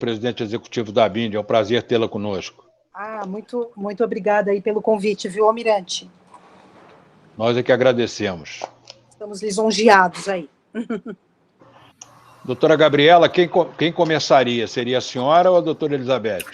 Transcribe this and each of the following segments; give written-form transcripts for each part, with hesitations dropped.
presidente executivo da BIND. É um prazer tê-la conosco. Muito, muito obrigada aí pelo convite, viu, Almirante? Nós é que agradecemos. Estamos lisonjeados aí. Doutora Gabriela, quem começaria? Seria a senhora ou a doutora Elizabeth?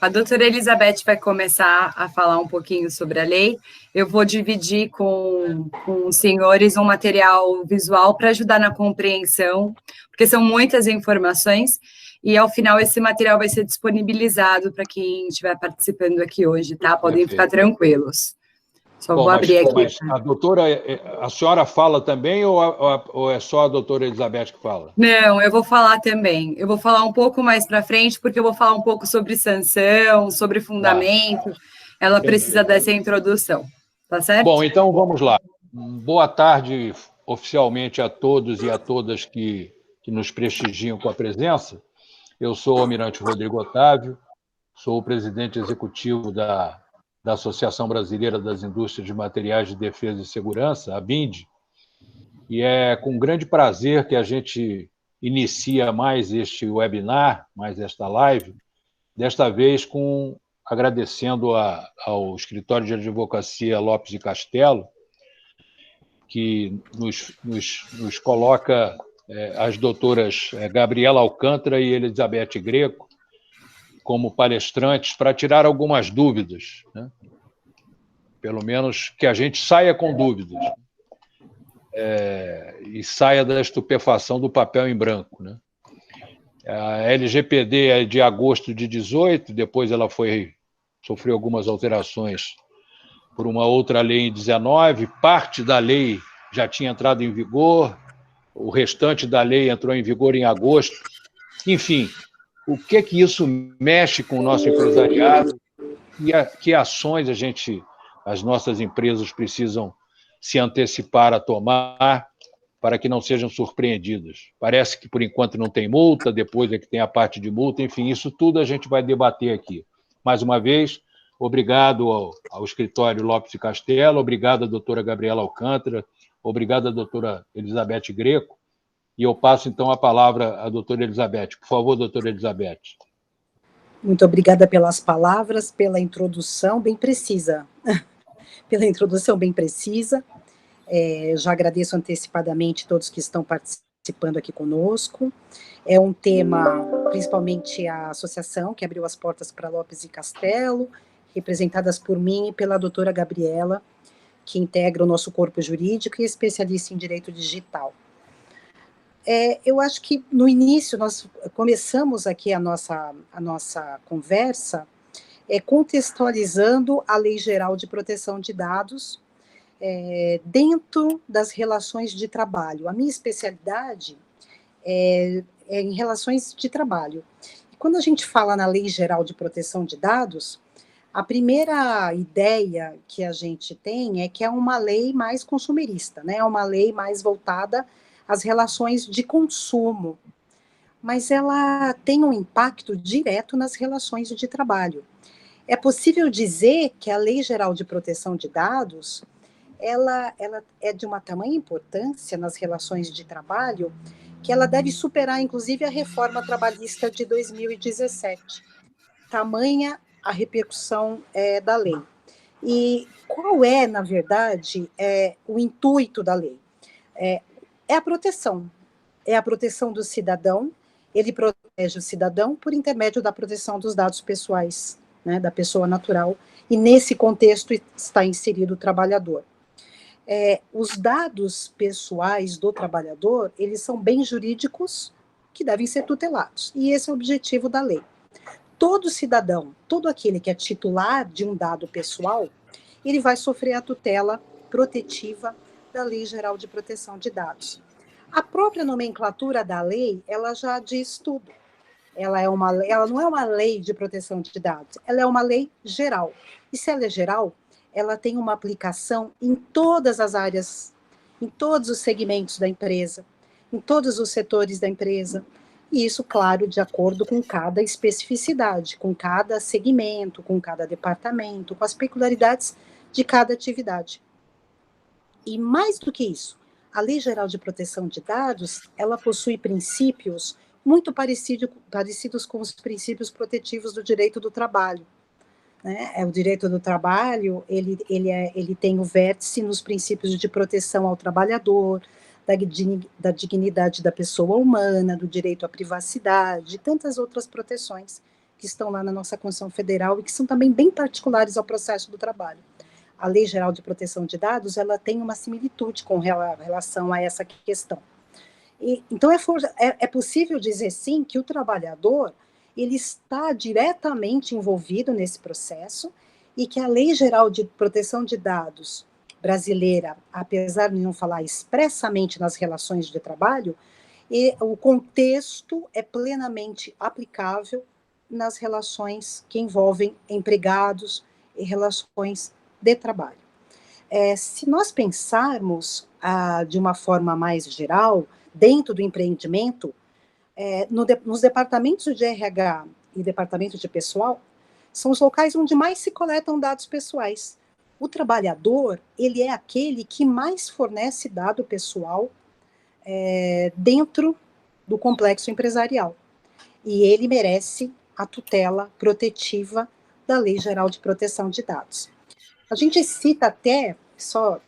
A doutora Elizabeth vai começar a falar um pouquinho sobre a lei. Eu vou dividir com os senhores um material visual para ajudar na compreensão, porque são muitas informações, e ao final esse material vai ser disponibilizado para quem estiver participando aqui hoje, tá? Podem ficar tranquilos. Só vou abrir aqui. Mas a doutora, a senhora fala também ou é só a doutora Elizabeth que fala? Não, eu vou falar também. Eu vou falar um pouco mais para frente, porque eu vou falar um pouco sobre sanção, sobre fundamento. Ela precisa dessa introdução, tá certo? Bom, então vamos lá. Boa tarde oficialmente a todos e a todas que nos prestigiam com a presença. Eu sou o Almirante Rodrigo Otávio, sou o presidente executivo da Associação Brasileira das Indústrias de Materiais de Defesa e Segurança, a BIND, e é com grande prazer que a gente inicia mais este webinar, mais esta live, desta vez agradecendo ao Escritório de Advocacia Lopes e Castelo, que nos coloca as doutoras Gabriela Alcântara e Elizabeth Greco como palestrantes para tirar algumas dúvidas, né? Pelo menos que a gente saia com dúvidas, e saia da estupefação do papel em branco, né? A LGPD é de agosto de 18, depois ela sofreu algumas alterações por uma outra lei em 19, parte da lei já tinha entrado em vigor, o restante da lei entrou em vigor em agosto. Enfim, o que isso mexe com o nosso empresariado e que ações as nossas empresas precisam se antecipar a tomar para que não sejam surpreendidas. Parece que, por enquanto, não tem multa, depois é que tem a parte de multa, enfim, isso tudo a gente vai debater aqui. Mais uma vez, obrigado ao Escritório Lopes e Castelo, obrigado à doutora Gabriela Alcântara, obrigado à doutora Elizabeth Greco, e eu passo, então, a palavra à doutora Elizabeth. Por favor, doutora Elizabeth. Muito obrigada pelas palavras, pela introdução bem precisa. Já agradeço antecipadamente todos que estão participando aqui conosco. É um tema, principalmente a associação, que abriu as portas para Lopes e Castelo, representadas por mim e pela doutora Gabriela, que integra o nosso corpo jurídico e é especialista em direito digital. Eu acho que, no início, nós começamos aqui a nossa conversa contextualizando a Lei Geral de Proteção de Dados dentro das relações de trabalho. A minha especialidade é em relações de trabalho. E quando a gente fala na Lei Geral de Proteção de Dados, a primeira ideia que a gente tem é que é uma lei mais consumerista, né? É uma lei mais voltada às relações de consumo, mas ela tem um impacto direto nas relações de trabalho. É possível dizer que a Lei Geral de Proteção de Dados ela é de uma tamanha importância nas relações de trabalho que ela deve superar, inclusive, a reforma trabalhista de 2017. Tamanha a repercussão da lei. E qual é, na verdade, o intuito da lei? É a proteção. É a proteção do cidadão. Ele protege o cidadão por intermédio da proteção dos dados pessoais, né, da pessoa natural, e nesse contexto está inserido o trabalhador. Os dados pessoais do trabalhador, eles são bens jurídicos que devem ser tutelados, e esse é o objetivo da lei. Todo cidadão, todo aquele que é titular de um dado pessoal, ele vai sofrer a tutela protetiva da Lei Geral de Proteção de Dados. A própria nomenclatura da lei, ela já diz tudo. Ela não é uma lei de proteção de dados, ela é uma lei geral. E se ela é geral, ela tem uma aplicação em todas as áreas, em todos os segmentos da empresa, em todos os setores da empresa. E isso, claro, de acordo com cada especificidade, com cada segmento, com cada departamento, com as peculiaridades de cada atividade. E mais do que isso, a Lei Geral de Proteção de Dados, ela possui princípios muito parecidos com os princípios protetivos do direito do trabalho. Né? O direito do trabalho, ele tem o vértice nos princípios de proteção ao trabalhador, da dignidade da pessoa humana, do direito à privacidade, e tantas outras proteções que estão lá na nossa Constituição Federal e que são também bem particulares ao processo do trabalho. A Lei Geral de Proteção de Dados, ela tem uma similitude com relação a essa questão. Então, é possível dizer, sim, que o trabalhador ele está diretamente envolvido nesse processo e que a Lei Geral de Proteção de Dados brasileira, apesar de não falar expressamente nas relações de trabalho, o contexto é plenamente aplicável nas relações que envolvem empregados e relações de trabalho. Se nós pensarmos de uma forma mais geral, dentro do empreendimento, nos departamentos de RH e departamento de pessoal, são os locais onde mais se coletam dados pessoais. O trabalhador, ele é aquele que mais fornece dado pessoal dentro do complexo empresarial. E ele merece a tutela protetiva da Lei Geral de Proteção de Dados. A gente cita até, só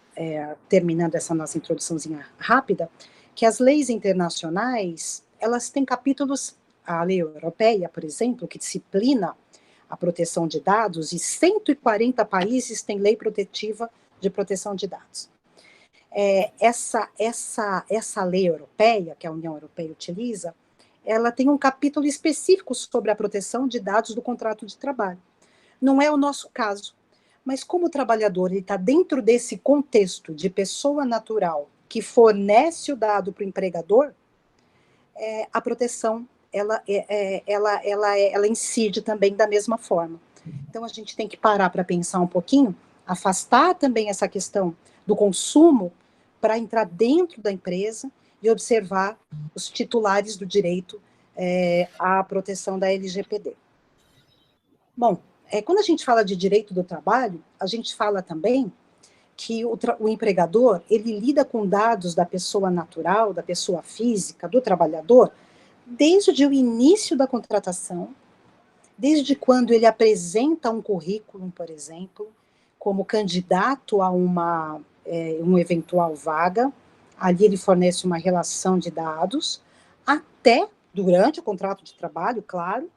terminando essa nossa introduçãozinha rápida, que as leis internacionais, elas têm capítulos, a lei europeia, por exemplo, que disciplina a proteção de dados, e 140 países têm lei protetiva de proteção de dados. Essa lei europeia, que a União Europeia utiliza, ela tem um capítulo específico sobre a proteção de dados do contrato de trabalho. Não é o nosso caso, mas como o trabalhador está dentro desse contexto de pessoa natural que fornece o dado para o empregador, a proteção ela incide também da mesma forma. Então, a gente tem que parar para pensar um pouquinho, afastar também essa questão do consumo para entrar dentro da empresa e observar os titulares do direito à proteção da LGPD. Bom, quando a gente fala de direito do trabalho, a gente fala também que o empregador, ele lida com dados da pessoa natural, da pessoa física, do trabalhador, desde o início da contratação, desde quando ele apresenta um currículo, por exemplo, como candidato a uma eventual vaga, ali ele fornece uma relação de dados, até durante o contrato de trabalho, claro,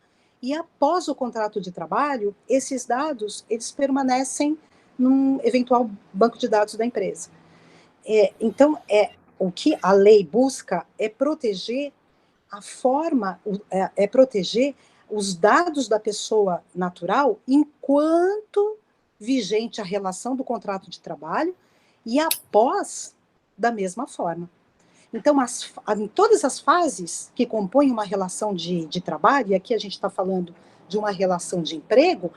e após o contrato de trabalho, esses dados, eles permanecem num eventual banco de dados da empresa. Então, o que a lei busca é proteger proteger os dados da pessoa natural enquanto vigente a relação do contrato de trabalho e após da mesma forma. Então, em todas as fases que compõem uma relação de trabalho, e aqui a gente está falando de uma relação de emprego,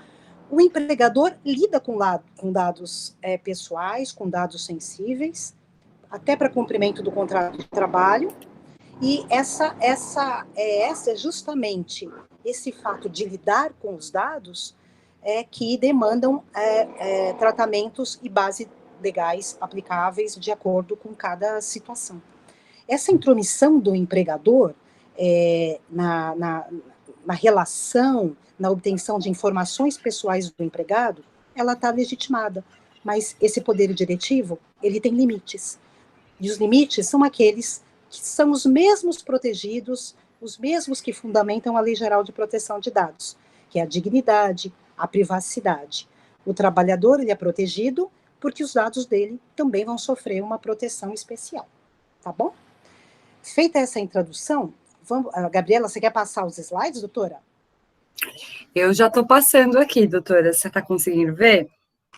o empregador lida com dados pessoais, com dados sensíveis, até para cumprimento do contrato de trabalho, e essa é justamente esse fato de lidar com os dados que demandam tratamentos e bases legais aplicáveis de acordo com cada situação. Essa intromissão do empregador na relação, na obtenção de informações pessoais do empregado, ela está legitimada, mas esse poder diretivo, ele tem limites. E os limites são aqueles que são os mesmos protegidos, os mesmos que fundamentam a Lei Geral de Proteção de Dados, que é a dignidade, a privacidade. O trabalhador, ele é protegido porque os dados dele também vão sofrer uma proteção especial. Tá bom? Feita essa introdução, Gabriela, você quer passar os slides, doutora? Eu já estou passando aqui, doutora. Você está conseguindo ver?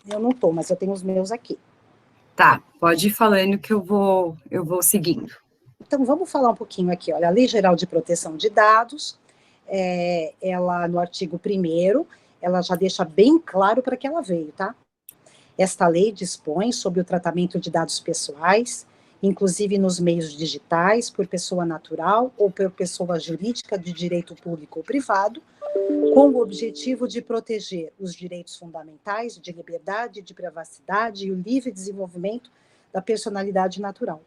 Eu não estou, mas eu tenho os meus aqui. Tá, pode ir falando que eu vou seguindo. Então, vamos falar um pouquinho aqui. Olha, a Lei Geral de Proteção de Dados, ela, no artigo 1º, ela já deixa bem claro para que ela veio, tá? Esta lei dispõe sobre o tratamento de dados pessoais, inclusive nos meios digitais, por pessoa natural ou por pessoa jurídica de direito público ou privado, com o objetivo de proteger os direitos fundamentais de liberdade, de privacidade e o livre desenvolvimento da personalidade natural.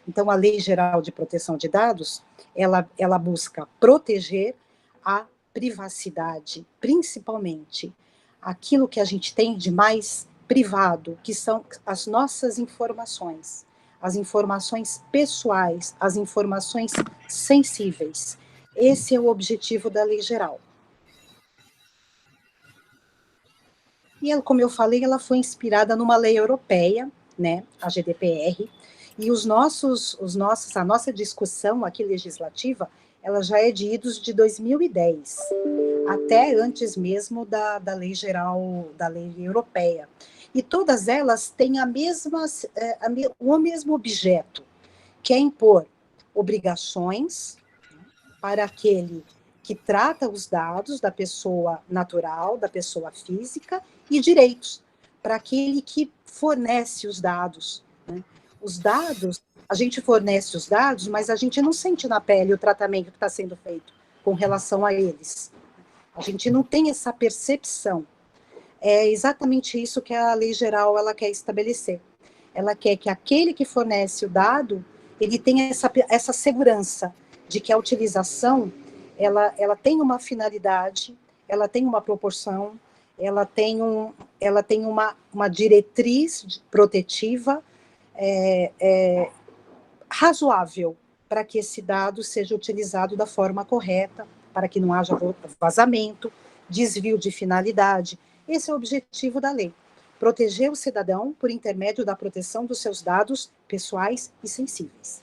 Então, a Lei Geral de Proteção de Dados, ela busca proteger a privacidade, principalmente aquilo que a gente tem de mais privado, que são as nossas informações, as informações pessoais, as informações sensíveis. Esse é o objetivo da Lei Geral. E, ela, como eu falei, ela foi inspirada numa lei europeia, né, a GDPR, e a nossa discussão aqui legislativa, ela já é de idos de 2010, até antes mesmo da lei geral, da lei europeia. E todas elas têm o mesmo objeto, que é impor obrigações para aquele que trata os dados da pessoa natural, da pessoa física, e direitos para aquele que fornece os dados. Né? Os dados, a gente fornece os dados, mas a gente não sente na pele o tratamento que está sendo feito com relação a eles. A gente não tem essa percepção. É exatamente isso que a Lei Geral ela quer estabelecer. Ela quer que aquele que fornece o dado, ele tenha essa segurança de que a utilização, ela tem uma finalidade, ela tem uma proporção, ela tem uma diretriz protetiva razoável para que esse dado seja utilizado da forma correta, para que não haja vazamento, desvio de finalidade. Esse é o objetivo da lei. Proteger o cidadão por intermédio da proteção dos seus dados pessoais e sensíveis.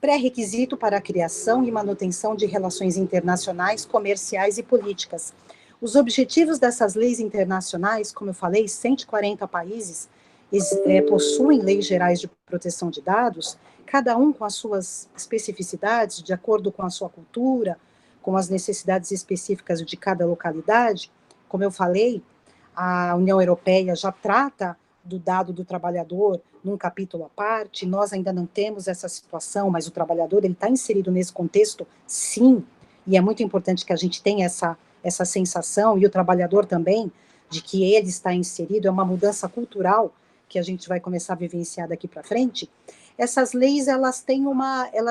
Pré-requisito para a criação e manutenção de relações internacionais, comerciais e políticas. Os objetivos dessas leis internacionais, como eu falei, 140 países possuem leis gerais de proteção de dados, cada um com as suas especificidades, de acordo com a sua cultura, com as necessidades específicas de cada localidade. Como eu falei, a União Europeia já trata do dado do trabalhador num capítulo à parte, nós ainda não temos essa situação, mas o trabalhador ele está inserido nesse contexto, sim, e é muito importante que a gente tenha essa sensação, e o trabalhador também, de que ele está inserido, é uma mudança cultural que a gente vai começar a vivenciar daqui para frente. Essas leis, elas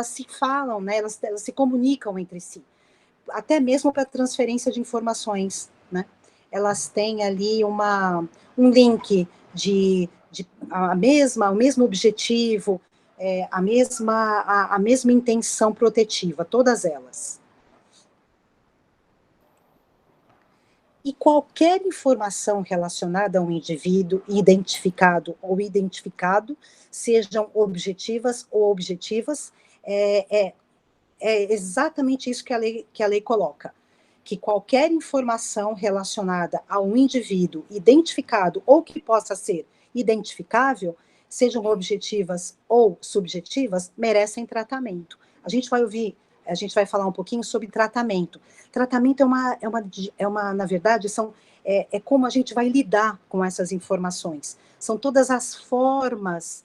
se falam, né, elas se comunicam entre si, até mesmo para transferência de informações, né? Elas têm ali um link o mesmo objetivo, a mesma intenção protetiva, todas elas. E qualquer informação relacionada a um indivíduo identificado ou identificado, sejam objetivas ou objetivas, é exatamente isso que a lei coloca. Que qualquer informação relacionada a um indivíduo identificado ou que possa ser identificável, sejam objetivas ou subjetivas, merecem tratamento. A gente vai falar um pouquinho sobre tratamento. Tratamento na verdade, é como a gente vai lidar com essas informações. São todas as formas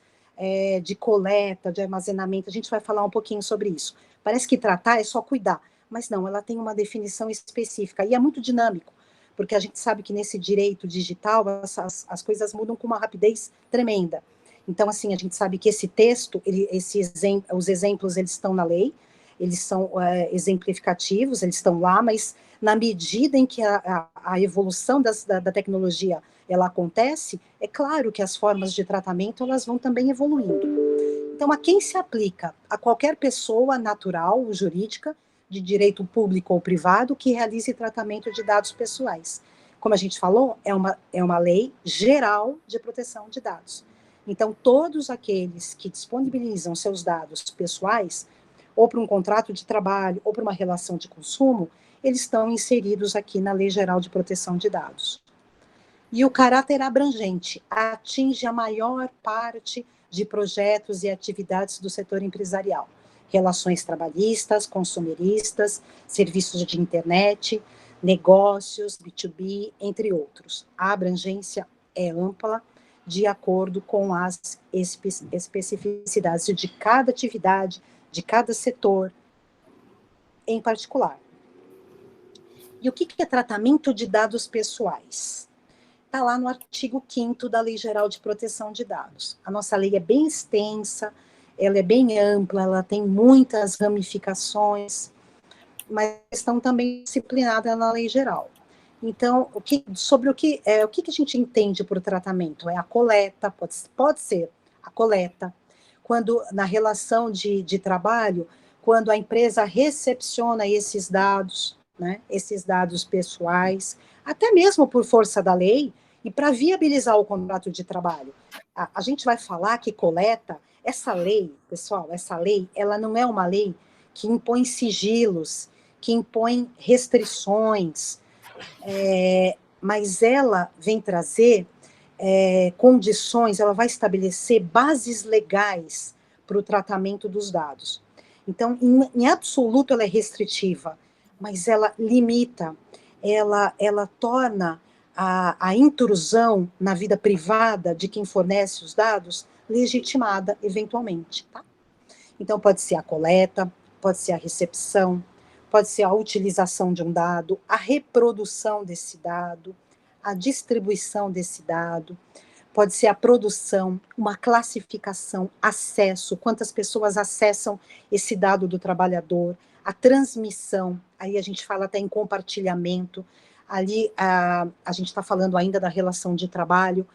de coleta, de armazenamento. A gente vai falar um pouquinho sobre isso. Parece que tratar é só cuidar, mas não, ela tem uma definição específica, e é muito dinâmico, porque a gente sabe que nesse direito digital as coisas mudam com uma rapidez tremenda. Então, assim, a gente sabe que esse texto, os exemplos, eles estão na lei, eles são exemplificativos, eles estão lá, mas na medida em que a evolução da tecnologia ela acontece, é claro que as formas de tratamento elas vão também evoluindo. Então, a quem se aplica? A qualquer pessoa natural ou jurídica, de direito público ou privado, que realize tratamento de dados pessoais. Como a gente falou, é uma lei geral de proteção de dados. Então, todos aqueles que disponibilizam seus dados pessoais, ou para um contrato de trabalho, ou para uma relação de consumo, eles estão inseridos aqui na Lei Geral de Proteção de Dados. E o caráter abrangente atinge a maior parte de projetos e atividades do setor empresarial, relações trabalhistas, consumeristas, serviços de internet, negócios, B2B, entre outros. A abrangência é ampla, de acordo com as especificidades de cada atividade, de cada setor em particular. E o que é tratamento de dados pessoais? Está lá no artigo 5º da Lei Geral de Proteção de Dados. A nossa lei é bem extensa, ela é bem ampla, ela tem muitas ramificações, mas estão também disciplinadas na lei geral. Então, sobre o que a gente entende por tratamento? É a coleta, pode ser a coleta, quando na relação de trabalho, quando a empresa recepciona esses dados, né, esses dados pessoais, até mesmo por força da lei, e para viabilizar o contrato de trabalho. A gente vai falar que coleta, essa lei, pessoal, essa lei, ela não é uma lei que impõe sigilos, que impõe restrições, mas ela vem trazer condições, ela vai estabelecer bases legais para o tratamento dos dados. Então, em absoluto, ela é restritiva, mas ela limita, ela torna a intrusão na vida privada de quem fornece os dados legitimada, eventualmente. Tá? Então, pode ser a coleta, pode ser a recepção, pode ser a utilização de um dado, a reprodução desse dado, a distribuição desse dado, pode ser a produção, uma classificação, acesso, quantas pessoas acessam esse dado do trabalhador, a transmissão, aí a gente fala até em compartilhamento, ali a gente está falando ainda da relação de trabalho,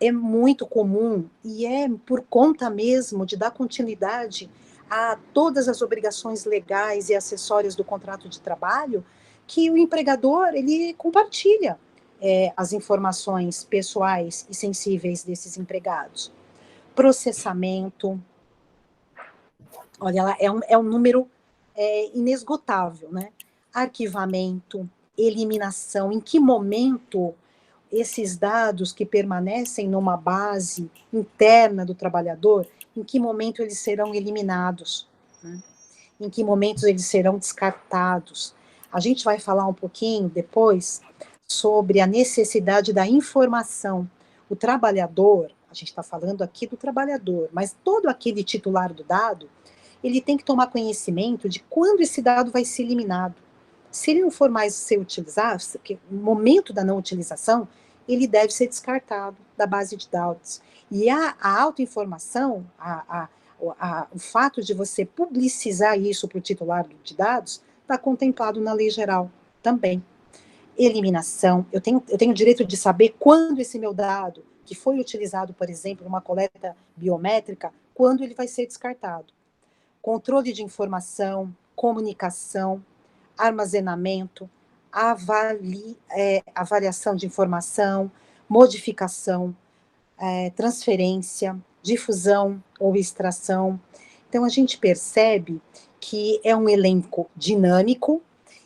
é muito comum e é por conta mesmo de dar continuidade a todas as obrigações legais e acessórias do contrato de trabalho que o empregador, ele compartilha as informações pessoais e sensíveis desses empregados. Processamento, olha, ela é um número inesgotável, né? Arquivamento, eliminação, em que momento esses dados que permanecem numa base interna do trabalhador, em que momento eles serão eliminados, né? Em que momentos eles serão descartados. A gente vai falar um pouquinho depois sobre a necessidade da informação. O trabalhador, a gente está falando aqui do trabalhador, mas todo aquele titular do dado, ele tem que tomar conhecimento de quando esse dado vai ser eliminado. Se ele não for mais ser utilizado, no momento da não utilização, ele deve ser descartado da base de dados. E a autoinformação, o fato de você publicizar isso para o titular de dados, está contemplado na lei geral também. Eliminação, eu tenho o direito de saber quando esse meu dado, que foi utilizado, por exemplo, numa coleta biométrica, quando ele vai ser descartado. Controle de informação, comunicação, armazenamento, avaliação de informação, modificação, transferência, difusão ou extração. Então, a gente percebe que é um elenco dinâmico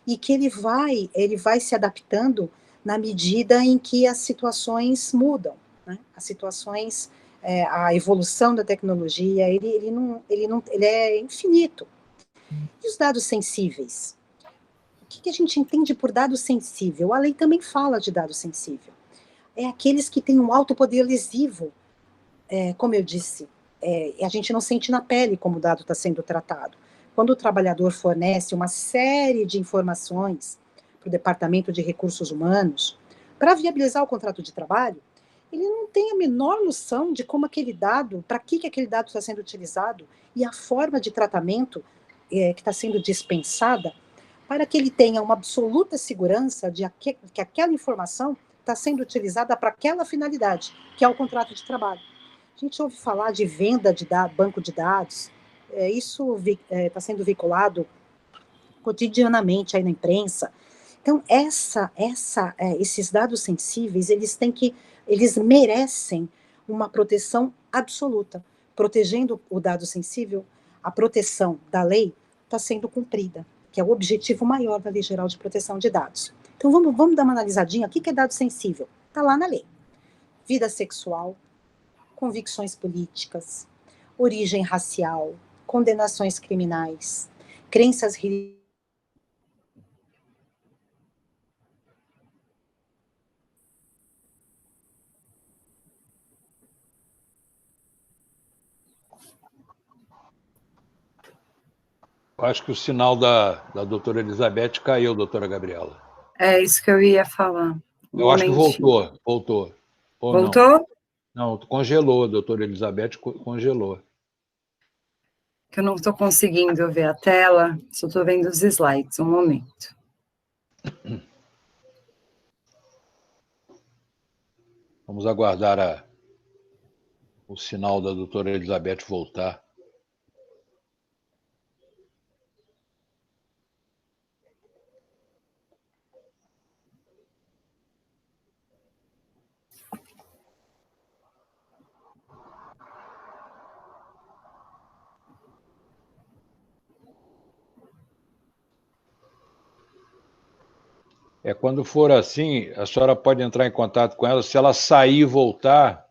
e que ele vai se adaptando na medida em que as situações mudam, né? As situações, a evolução da tecnologia, ele é infinito. E os dados sensíveis? O que a gente entende por dado sensível? A lei também fala de dado sensível. É aqueles que têm um alto poder lesivo, como eu disse, a gente não sente na pele como o dado está sendo tratado. Quando o trabalhador fornece uma série de informações para o Departamento de Recursos Humanos, para viabilizar o contrato de trabalho, ele não tem a menor noção de como aquele dado, para que aquele dado está sendo utilizado e a forma de tratamento que está sendo dispensada, para que ele tenha uma absoluta segurança de que aquela informação está sendo utilizada para aquela finalidade, que é o contrato de trabalho. A gente ouve falar de venda de banco de dados, isso está sendo veiculado cotidianamente aí na imprensa. Então, esses dados sensíveis, eles merecem uma proteção absoluta. Protegendo o dado sensível, a proteção da lei está sendo cumprida, que é o objetivo maior da Lei Geral de Proteção de Dados. Então, vamos dar uma analisadinha. O que é dado sensível? Está lá na lei. Vida sexual, convicções políticas, origem racial, condenações criminais, crenças religiosas. Acho que o sinal da doutora Elizabeth caiu, doutora Gabriela. É isso que eu ia falar. Eu acho que voltou. Ou voltou? Não, congelou, a doutora Elizabeth congelou. que eu não estou conseguindo ver a tela, só estou vendo os slides, um momento. Vamos aguardar o sinal da doutora Elizabeth voltar. Quando for assim, a senhora pode entrar em contato com ela. Se ela sair e voltar,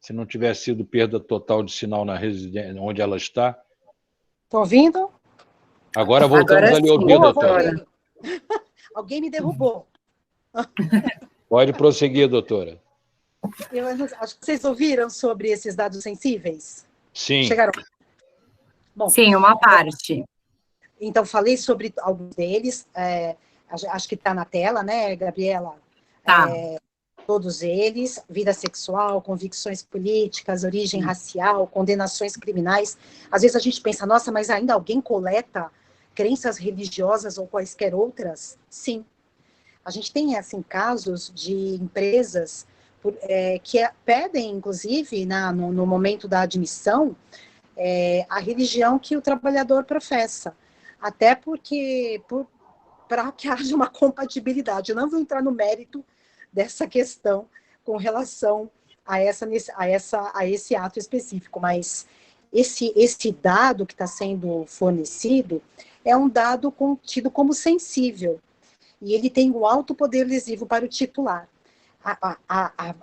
se não tiver sido perda total de sinal na residência onde ela está. Estão ouvindo? Agora voltamos a lhe ouvir, doutora. Alguém me derrubou. Pode prosseguir, doutora. Acho que vocês ouviram sobre esses dados sensíveis. Sim. Chegaram? Bom, sim, uma parte. Então, falei sobre alguns deles. Acho que está na tela, né, Gabriela? Tá. Todos eles: vida sexual, convicções políticas, origem racial, condenações criminais. Às vezes a gente pensa, nossa, mas ainda alguém coleta crenças religiosas ou quaisquer outras? Sim. A gente tem, assim, casos de empresas que pedem, inclusive, no momento da admissão, a religião que o trabalhador professa. Até porque, para que haja uma compatibilidade. Eu não vou entrar no mérito dessa questão com relação a esse ato específico, mas esse dado que está sendo fornecido é um dado tido como sensível, e ele tem um alto poder lesivo para o titular.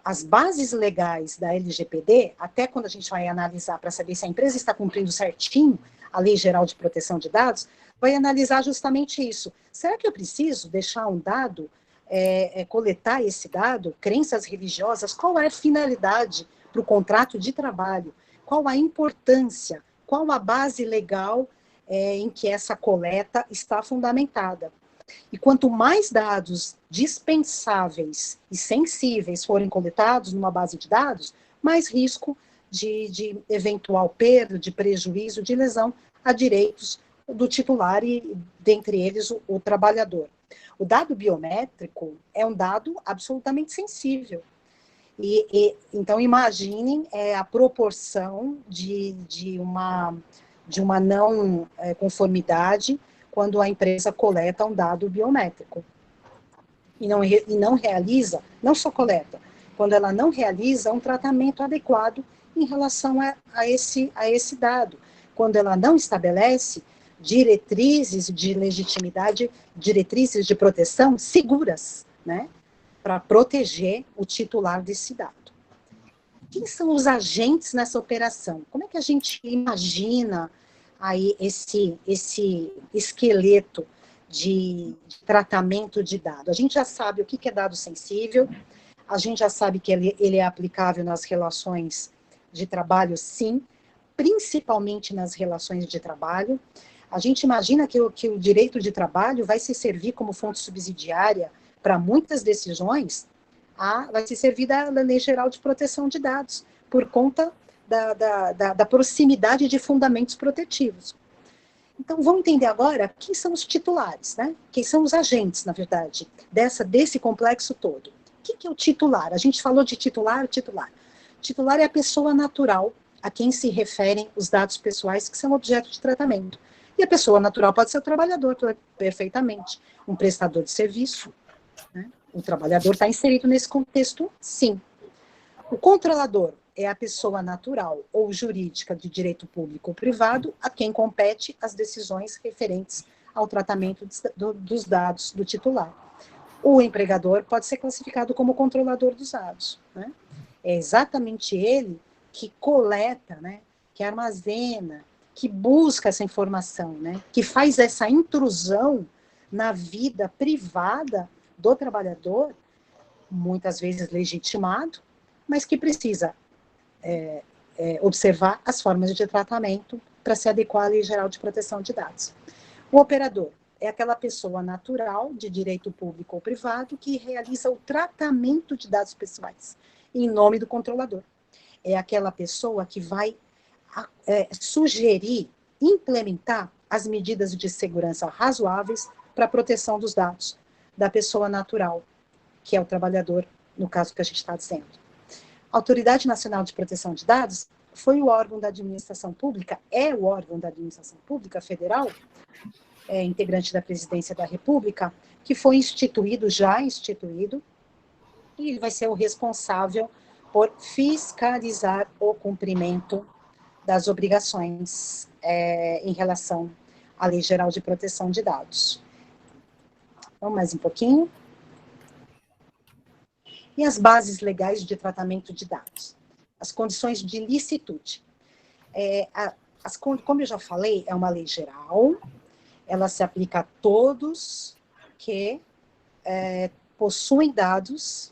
As bases legais da LGPD, até quando a gente vai analisar para saber se a empresa está cumprindo certinho a Lei Geral de Proteção de Dados, vai analisar justamente isso. Será que eu preciso deixar um dado, coletar esse dado, crenças religiosas? Qual é a finalidade para o contrato de trabalho? Qual a importância? Qual a base legal em que essa coleta está fundamentada? E quanto mais dados dispensáveis e sensíveis forem coletados numa base de dados, mais risco de eventual perda, de prejuízo, de lesão a direitos do titular e, dentre eles, o trabalhador. O dado biométrico é um dado absolutamente sensível. Então, imaginem a proporção de uma não conformidade quando a empresa coleta um dado biométrico e não realiza, não só coleta, quando ela não realiza um tratamento adequado em relação a esse dado, quando ela não estabelece diretrizes de legitimidade, diretrizes de proteção seguras, né, para proteger o titular desse dado. Quem são os agentes nessa operação? Como é que a gente imagina aí esse esqueleto de tratamento de dado? A gente já sabe o que é dado sensível, a gente já sabe que ele é aplicável nas relações de trabalho, sim, principalmente nas relações de trabalho. A gente imagina que o direito de trabalho vai se servir como fonte subsidiária para muitas decisões, vai se servir da Lei Geral de Proteção de Dados, por conta da proximidade de fundamentos protetivos. Então, vamos entender agora quem são os titulares, né? Quem são os agentes, na verdade, desse complexo todo. O que é o titular? A gente falou de titular. Titular é a pessoa natural a quem se referem os dados pessoais que são objeto de tratamento. E a pessoa natural pode ser o trabalhador, perfeitamente. Um prestador de serviço, né? O trabalhador está inserido nesse contexto, sim. O controlador é a pessoa natural ou jurídica de direito público ou privado a quem compete as decisões referentes ao tratamento dos dados do titular. O empregador pode ser classificado como controlador dos dados, né? É exatamente ele que coleta, né, que armazena, que busca essa informação, né, que faz essa intrusão na vida privada do trabalhador, muitas vezes legitimado, mas que precisa observar as formas de tratamento para se adequar à Lei Geral de Proteção de Dados. O operador é aquela pessoa natural, de direito público ou privado, que realiza o tratamento de dados pessoais, em nome do controlador. É aquela pessoa que vai sugerir implementar as medidas de segurança razoáveis para a proteção dos dados da pessoa natural, que é o trabalhador, no caso que a gente está dizendo. A Autoridade Nacional de Proteção de Dados foi o órgão da administração pública, é o órgão da administração pública federal, integrante da Presidência da República, que foi já instituído, e ele vai ser o responsável por fiscalizar o cumprimento das obrigações em relação à Lei Geral de Proteção de Dados. Vamos mais um pouquinho. E as bases legais de tratamento de dados. As condições de licitude. Como eu já falei, é uma lei geral, ela se aplica a todos que possuem dados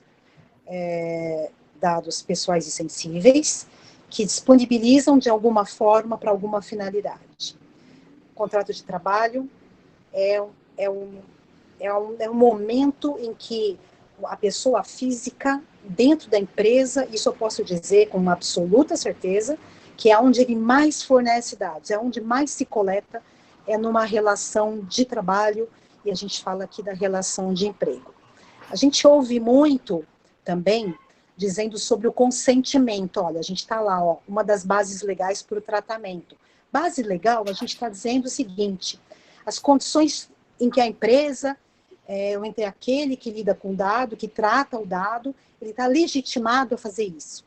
pessoais e sensíveis, que disponibilizam de alguma forma para alguma finalidade. O contrato de trabalho é um momento em que a pessoa física, dentro da empresa, isso eu posso dizer com uma absoluta certeza, que é onde ele mais fornece dados, é onde mais se coleta, é numa relação de trabalho, e a gente fala aqui da relação de emprego. A gente ouve muito também dizendo sobre o consentimento. Olha, a gente está lá, uma das bases legais para o tratamento. Base legal, a gente está dizendo o seguinte: as condições em que a empresa, entre aquele que lida com o dado, que trata o dado, ele está legitimado a fazer isso.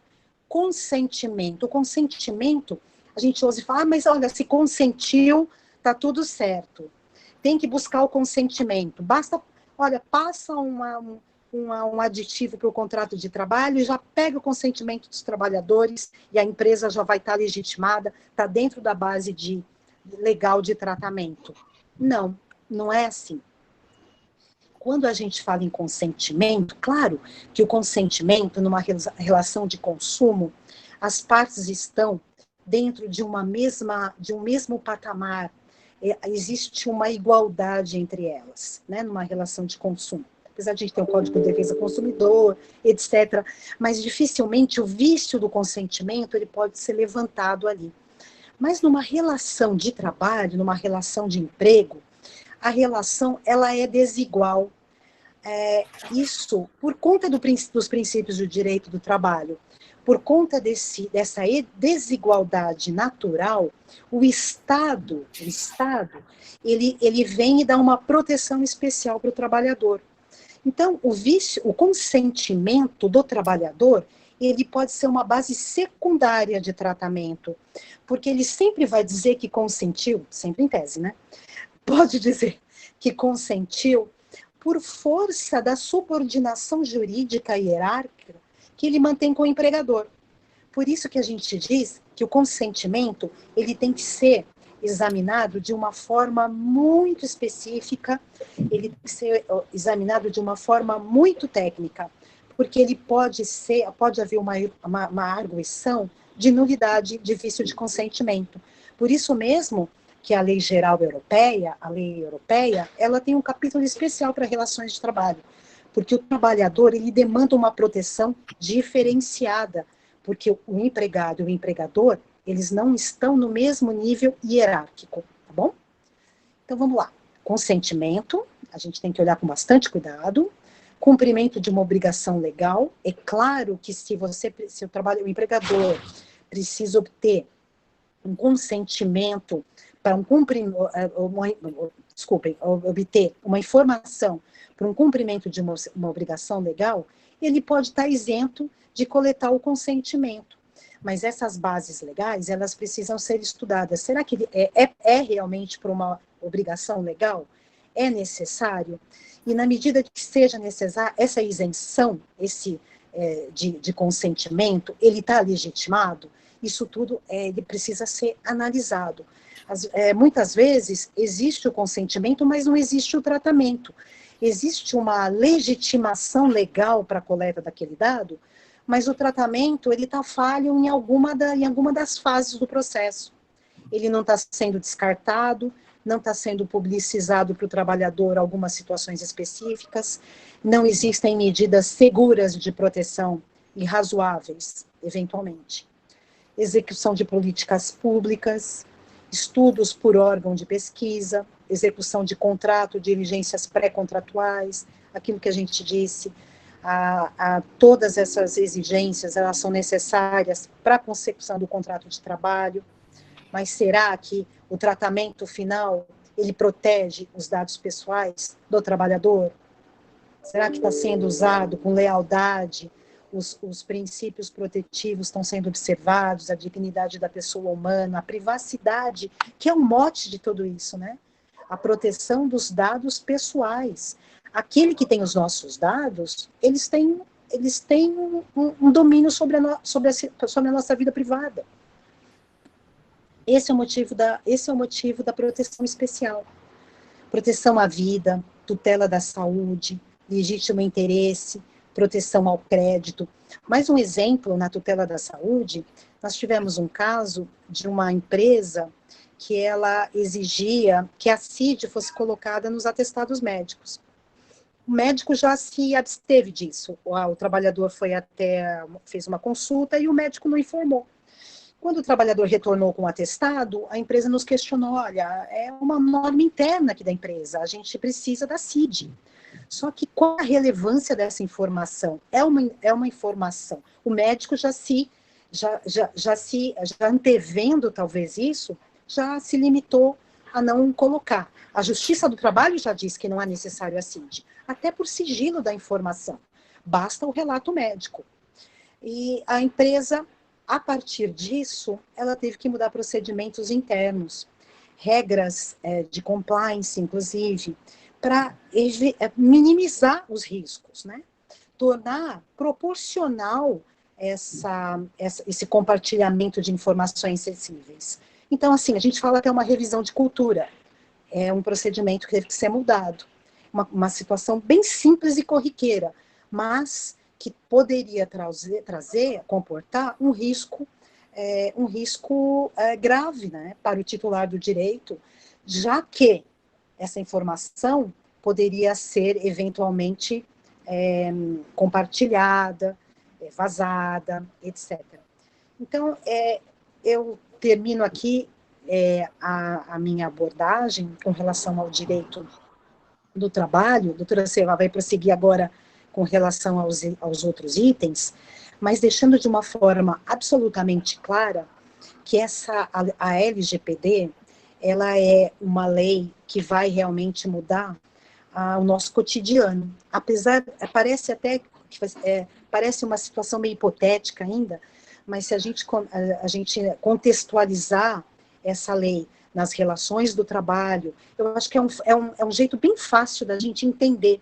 Consentimento. O consentimento, a gente ouve falar, mas olha, se consentiu, está tudo certo. Tem que buscar o consentimento. Basta, olha, passa um aditivo para o contrato de trabalho e já pega o consentimento dos trabalhadores e a empresa já vai estar legitimada, está dentro da base legal de tratamento. Não, não é assim. Quando a gente fala em consentimento, claro que o consentimento, numa relação de consumo, as partes estão dentro de um mesmo patamar, existe uma igualdade entre elas, né, numa relação de consumo. Apesar de a gente ter um Código de Defesa do Consumidor, etc., mas dificilmente o vício do consentimento ele pode ser levantado ali. Mas numa relação de trabalho, numa relação de emprego, a relação ela é desigual. Isso por conta dos princípios do direito do trabalho, por conta dessa desigualdade natural, o Estado ele vem e dá uma proteção especial para o trabalhador. Então, o consentimento do trabalhador, ele pode ser uma base secundária de tratamento, porque ele sempre vai dizer que consentiu, sempre em tese, né? Pode dizer que consentiu por força da subordinação jurídica e hierárquica que ele mantém com o empregador. Por isso que a gente diz que o consentimento ele tem que ser examinado de uma forma muito específica, ele tem que ser examinado de uma forma muito técnica, porque ele pode haver uma arguição de nulidade de vício de consentimento. Por isso mesmo que a Lei Geral Europeia, ela tem um capítulo especial para relações de trabalho, porque o trabalhador, ele demanda uma proteção diferenciada, porque o empregado e o empregador, eles não estão no mesmo nível hierárquico, tá bom? Então, vamos lá. Consentimento, a gente tem que olhar com bastante cuidado. Cumprimento de uma obrigação legal. É claro que se o empregador precisa obter um consentimento para obter uma informação para um cumprimento de uma obrigação legal, ele pode estar isento de coletar o consentimento. Mas essas bases legais, elas precisam ser estudadas. Será que é realmente para uma obrigação legal? É necessário? E na medida que seja necessária, essa isenção, de consentimento, ele está legitimado? Isso tudo ele precisa ser analisado. Muitas vezes existe o consentimento, mas não existe o tratamento. Existe uma legitimação legal para a coleta daquele dado, mas o tratamento ele está falho em alguma das fases do processo. Ele não está sendo descartado, não está sendo publicizado para o trabalhador algumas situações específicas, não existem medidas seguras de proteção e razoáveis, eventualmente. Execução de políticas públicas, estudos por órgão de pesquisa, execução de contrato, diligências pré-contratuais, aquilo que a gente disse, todas essas exigências, elas são necessárias para a consecução do contrato de trabalho, mas será que o tratamento final, ele protege os dados pessoais do trabalhador? Será que está sendo usado com lealdade? Os princípios protetivos estão sendo observados, a dignidade da pessoa humana, a privacidade, que é um mote de tudo isso, né? A proteção dos dados pessoais. Aquele que tem os nossos dados, eles têm um domínio sobre a nossa vida privada. Esse é o motivo da proteção especial. Proteção à vida, tutela da saúde, legítimo interesse, proteção ao crédito. Mais um exemplo na tutela da saúde, nós tivemos um caso de uma empresa que ela exigia que a CID fosse colocada nos atestados médicos. O médico já se absteve disso. O trabalhador fez uma consulta e o médico não informou. Quando o trabalhador retornou com o atestado, a empresa nos questionou, olha, é uma norma interna aqui da empresa, a gente precisa da CID. Só que qual a relevância dessa informação? É uma informação. O médico já antevendo talvez isso, já se limitou a não colocar. A Justiça do Trabalho já diz que não é necessário a CID, até por sigilo da informação. Basta o relato médico. E a empresa, a partir disso, ela teve que mudar procedimentos internos, regras de compliance, inclusive, para minimizar os riscos, né? Tornar proporcional esse compartilhamento de informações sensíveis. Então, assim, a gente fala que é uma revisão de cultura, é um procedimento que teve que ser mudado, uma situação bem simples e corriqueira, mas que poderia comportar um risco grave, né, para o titular do direito, já que essa informação poderia ser eventualmente compartilhada, vazada, etc. Então, eu termino aqui a minha abordagem com relação ao direito do trabalho. A doutora Silva vai prosseguir agora com relação aos outros itens, mas deixando de uma forma absolutamente clara que a LGPD, ela é uma lei que vai realmente mudar o nosso cotidiano. Apesar, parece até que parece uma situação meio hipotética ainda, mas se a gente contextualizar essa lei nas relações do trabalho, eu acho que é um jeito bem fácil da gente entender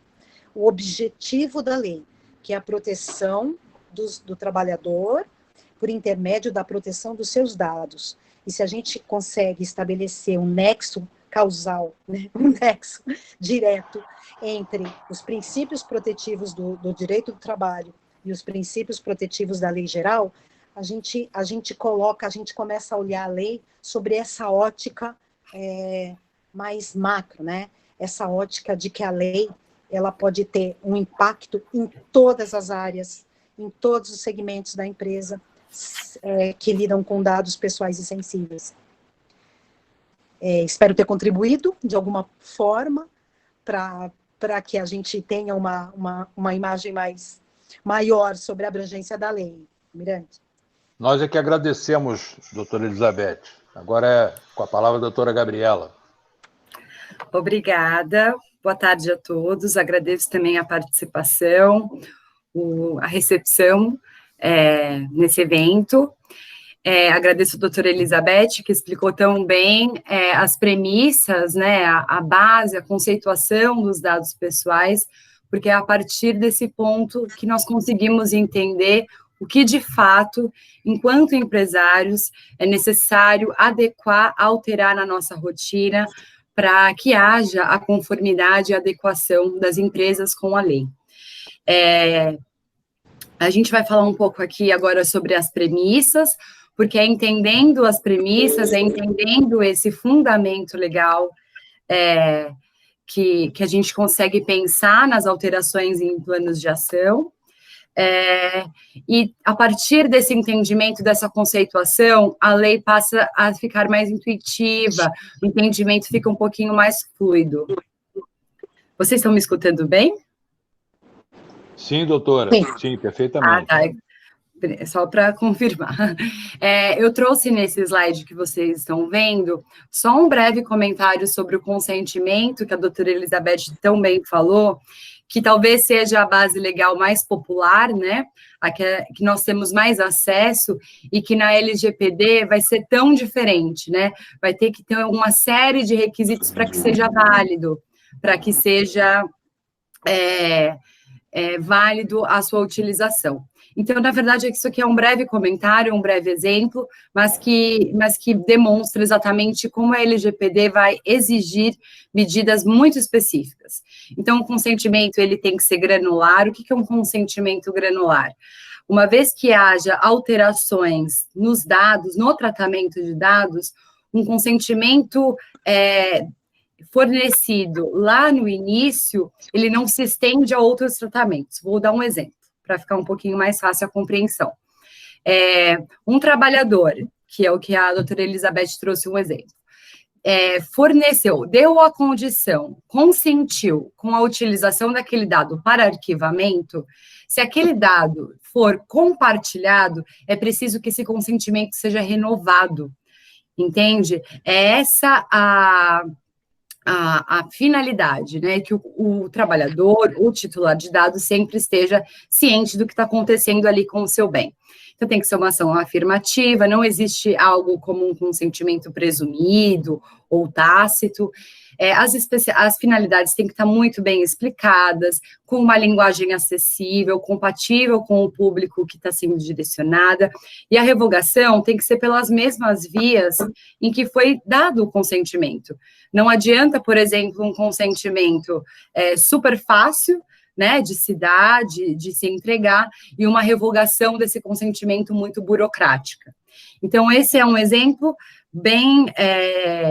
o objetivo da lei, que é a proteção do trabalhador por intermédio da proteção dos seus dados. E se a gente consegue estabelecer um nexo causal, né, um nexo direto entre os princípios protetivos do direito do trabalho e os princípios protetivos da lei geral, a gente começa a olhar a lei sobre essa ótica mais macro, né? Essa ótica de que a lei ela pode ter um impacto em todas as áreas, em todos os segmentos da empresa que lidam com dados pessoais e sensíveis. Espero ter contribuído de alguma forma para que a gente tenha uma imagem maior sobre a abrangência da lei. Mirante. Nós é que agradecemos, doutora Elizabeth. Agora é com a palavra a doutora Gabriela. Obrigada. Boa tarde a todos. Agradeço também a participação, a recepção nesse evento. Agradeço a doutora Elizabeth, que explicou tão bem as premissas, né, a base, a conceituação dos dados pessoais, porque é a partir desse ponto que nós conseguimos entender o que, de fato, enquanto empresários, é necessário adequar, alterar na nossa rotina para que haja a conformidade e adequação das empresas com a lei. A gente vai falar um pouco aqui agora sobre as premissas, porque entendendo as premissas, entendendo esse fundamento legal que a gente consegue pensar nas alterações em planos de ação. E a partir desse entendimento, dessa conceituação, a lei passa a ficar mais intuitiva, o entendimento fica um pouquinho mais fluido. Vocês estão me escutando bem? Sim, doutora. Sim, perfeitamente. Tá. Só para confirmar. Eu trouxe nesse slide que vocês estão vendo só um breve comentário sobre o consentimento, que a doutora Elizabeth também falou, que talvez seja a base legal mais popular, né? A que nós temos mais acesso, e que na LGPD vai ser tão diferente, né? Vai ter que ter uma série de requisitos para que seja válido, para que seja válido a sua utilização. Então, na verdade, isso aqui é um breve comentário, um breve exemplo, mas que demonstra exatamente como a LGPD vai exigir medidas muito específicas. Então, o consentimento, ele tem que ser granular. O que é um consentimento granular? Uma vez que haja alterações nos dados, no tratamento de dados, um consentimento fornecido lá no início, ele não se estende a outros tratamentos. Vou dar um exemplo, para ficar um pouquinho mais fácil a compreensão. Um trabalhador, que é o que a doutora Elizabeth trouxe um exemplo, forneceu, deu a condição, consentiu com a utilização daquele dado para arquivamento. Se aquele dado for compartilhado, é preciso que esse consentimento seja renovado, entende? É essa a finalidade, né, que o trabalhador, o titular de dados, sempre esteja ciente do que está acontecendo ali com o seu bem. Então, tem que ser uma ação afirmativa, não existe algo como um consentimento presumido ou tácito. As finalidades têm que estar muito bem explicadas, com uma linguagem acessível, compatível com o público que está sendo direcionada, e a revogação tem que ser pelas mesmas vias em que foi dado o consentimento. Não adianta, por exemplo, um consentimento super fácil, né, de se dar, de se entregar, e uma revogação desse consentimento muito burocrática. Então, esse é um exemplo bem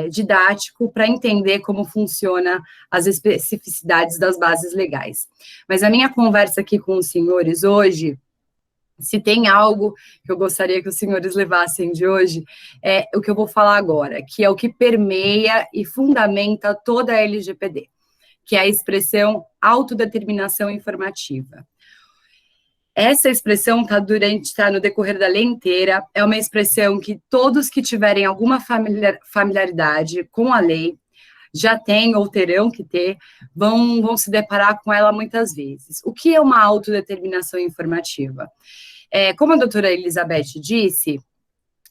didático para entender como funciona as especificidades das bases legais. Mas a minha conversa aqui com os senhores hoje, se tem algo que eu gostaria que os senhores levassem de hoje, é o que eu vou falar agora, que é o que permeia e fundamenta toda a LGPD, que é a expressão autodeterminação informativa. Essa expressão está no decorrer da lei inteira, é uma expressão que todos que tiverem alguma familiaridade com a lei já têm ou terão que ter, vão se deparar com ela muitas vezes. O que é uma autodeterminação informativa? Como a doutora Elizabeth disse,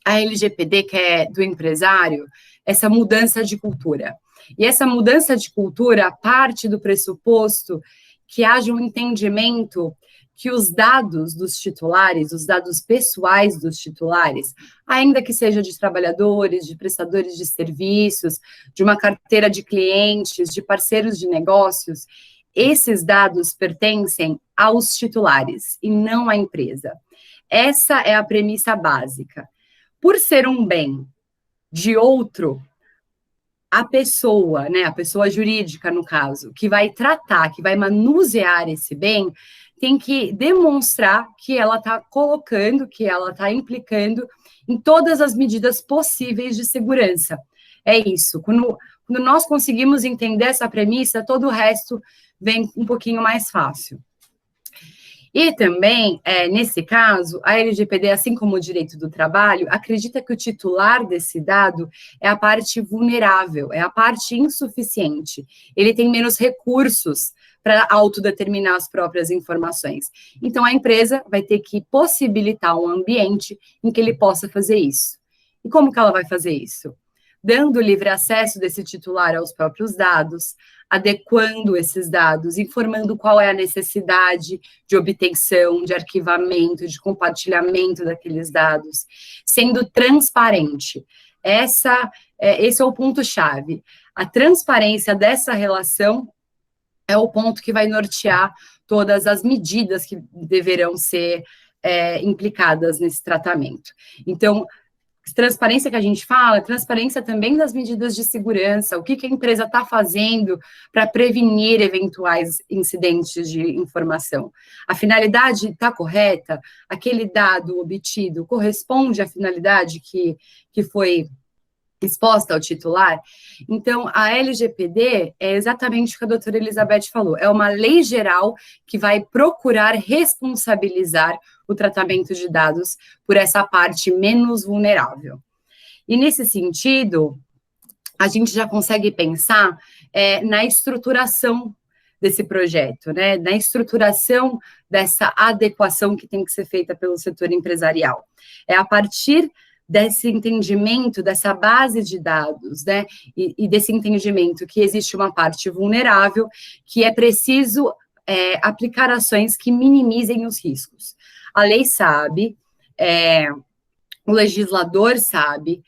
a LGPD, que é do empresário, essa mudança de cultura. E essa mudança de cultura parte do pressuposto que haja um entendimento que os dados dos titulares, os dados pessoais dos titulares, ainda que seja de trabalhadores, de prestadores de serviços, de uma carteira de clientes, de parceiros de negócios, esses dados pertencem aos titulares e não à empresa. Essa é a premissa básica. Por ser um bem de outro, a pessoa, né, a pessoa jurídica, no caso, que vai tratar, que vai manusear esse bem, tem que demonstrar que ela está colocando, que ela está implicando em todas as medidas possíveis de segurança. É isso. Quando nós conseguimos entender essa premissa, todo o resto vem um pouquinho mais fácil. E também, nesse caso, a LGPD, assim como o direito do trabalho, acredita que o titular desse dado é a parte vulnerável, é a parte insuficiente. Ele tem menos recursos para autodeterminar as próprias informações. Então, a empresa vai ter que possibilitar um ambiente em que ele possa fazer isso. E como que ela vai fazer isso? Dando livre acesso desse titular aos próprios dados, adequando esses dados, informando qual é a necessidade de obtenção, de arquivamento, de compartilhamento daqueles dados, sendo transparente. Esse é o ponto-chave. A transparência dessa relação é o ponto que vai nortear todas as medidas que deverão ser implicadas nesse tratamento. Então, transparência que a gente fala, transparência também das medidas de segurança, o que a empresa está fazendo para prevenir eventuais incidentes de informação. A finalidade está correta? Aquele dado obtido corresponde à finalidade que foi exposta ao titular? Então, a LGPD é exatamente o que a doutora Elizabeth falou, é uma lei geral que vai procurar responsabilizar o tratamento de dados por essa parte menos vulnerável. E, nesse sentido, a gente já consegue pensar na estruturação desse projeto, né? Na estruturação dessa adequação que tem que ser feita pelo setor empresarial. É a partir desse entendimento, dessa base de dados, né, e desse entendimento que existe uma parte vulnerável, que é preciso aplicar ações que minimizem os riscos. A lei sabe, o legislador sabe,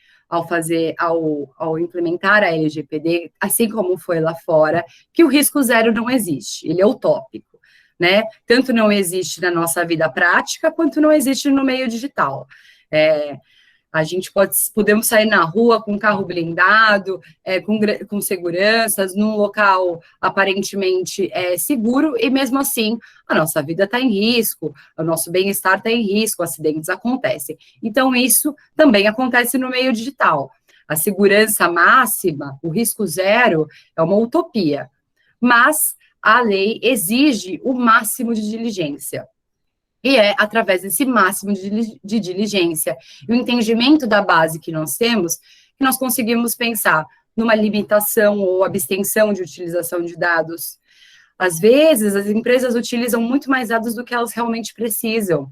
ao implementar a LGPD, assim como foi lá fora, que o risco zero não existe, ele é utópico, né, tanto não existe na nossa vida prática, quanto não existe no meio digital. A gente podemos sair na rua com carro blindado, com seguranças, num local aparentemente seguro, e mesmo assim a nossa vida está em risco, o nosso bem-estar está em risco, acidentes acontecem. Então, isso também acontece no meio digital. A segurança máxima, o risco zero, é uma utopia, mas a lei exige o máximo de diligência. E é através desse máximo de diligência e o entendimento da base que nós temos, que nós conseguimos pensar numa limitação ou abstenção de utilização de dados. Às vezes, as empresas utilizam muito mais dados do que elas realmente precisam,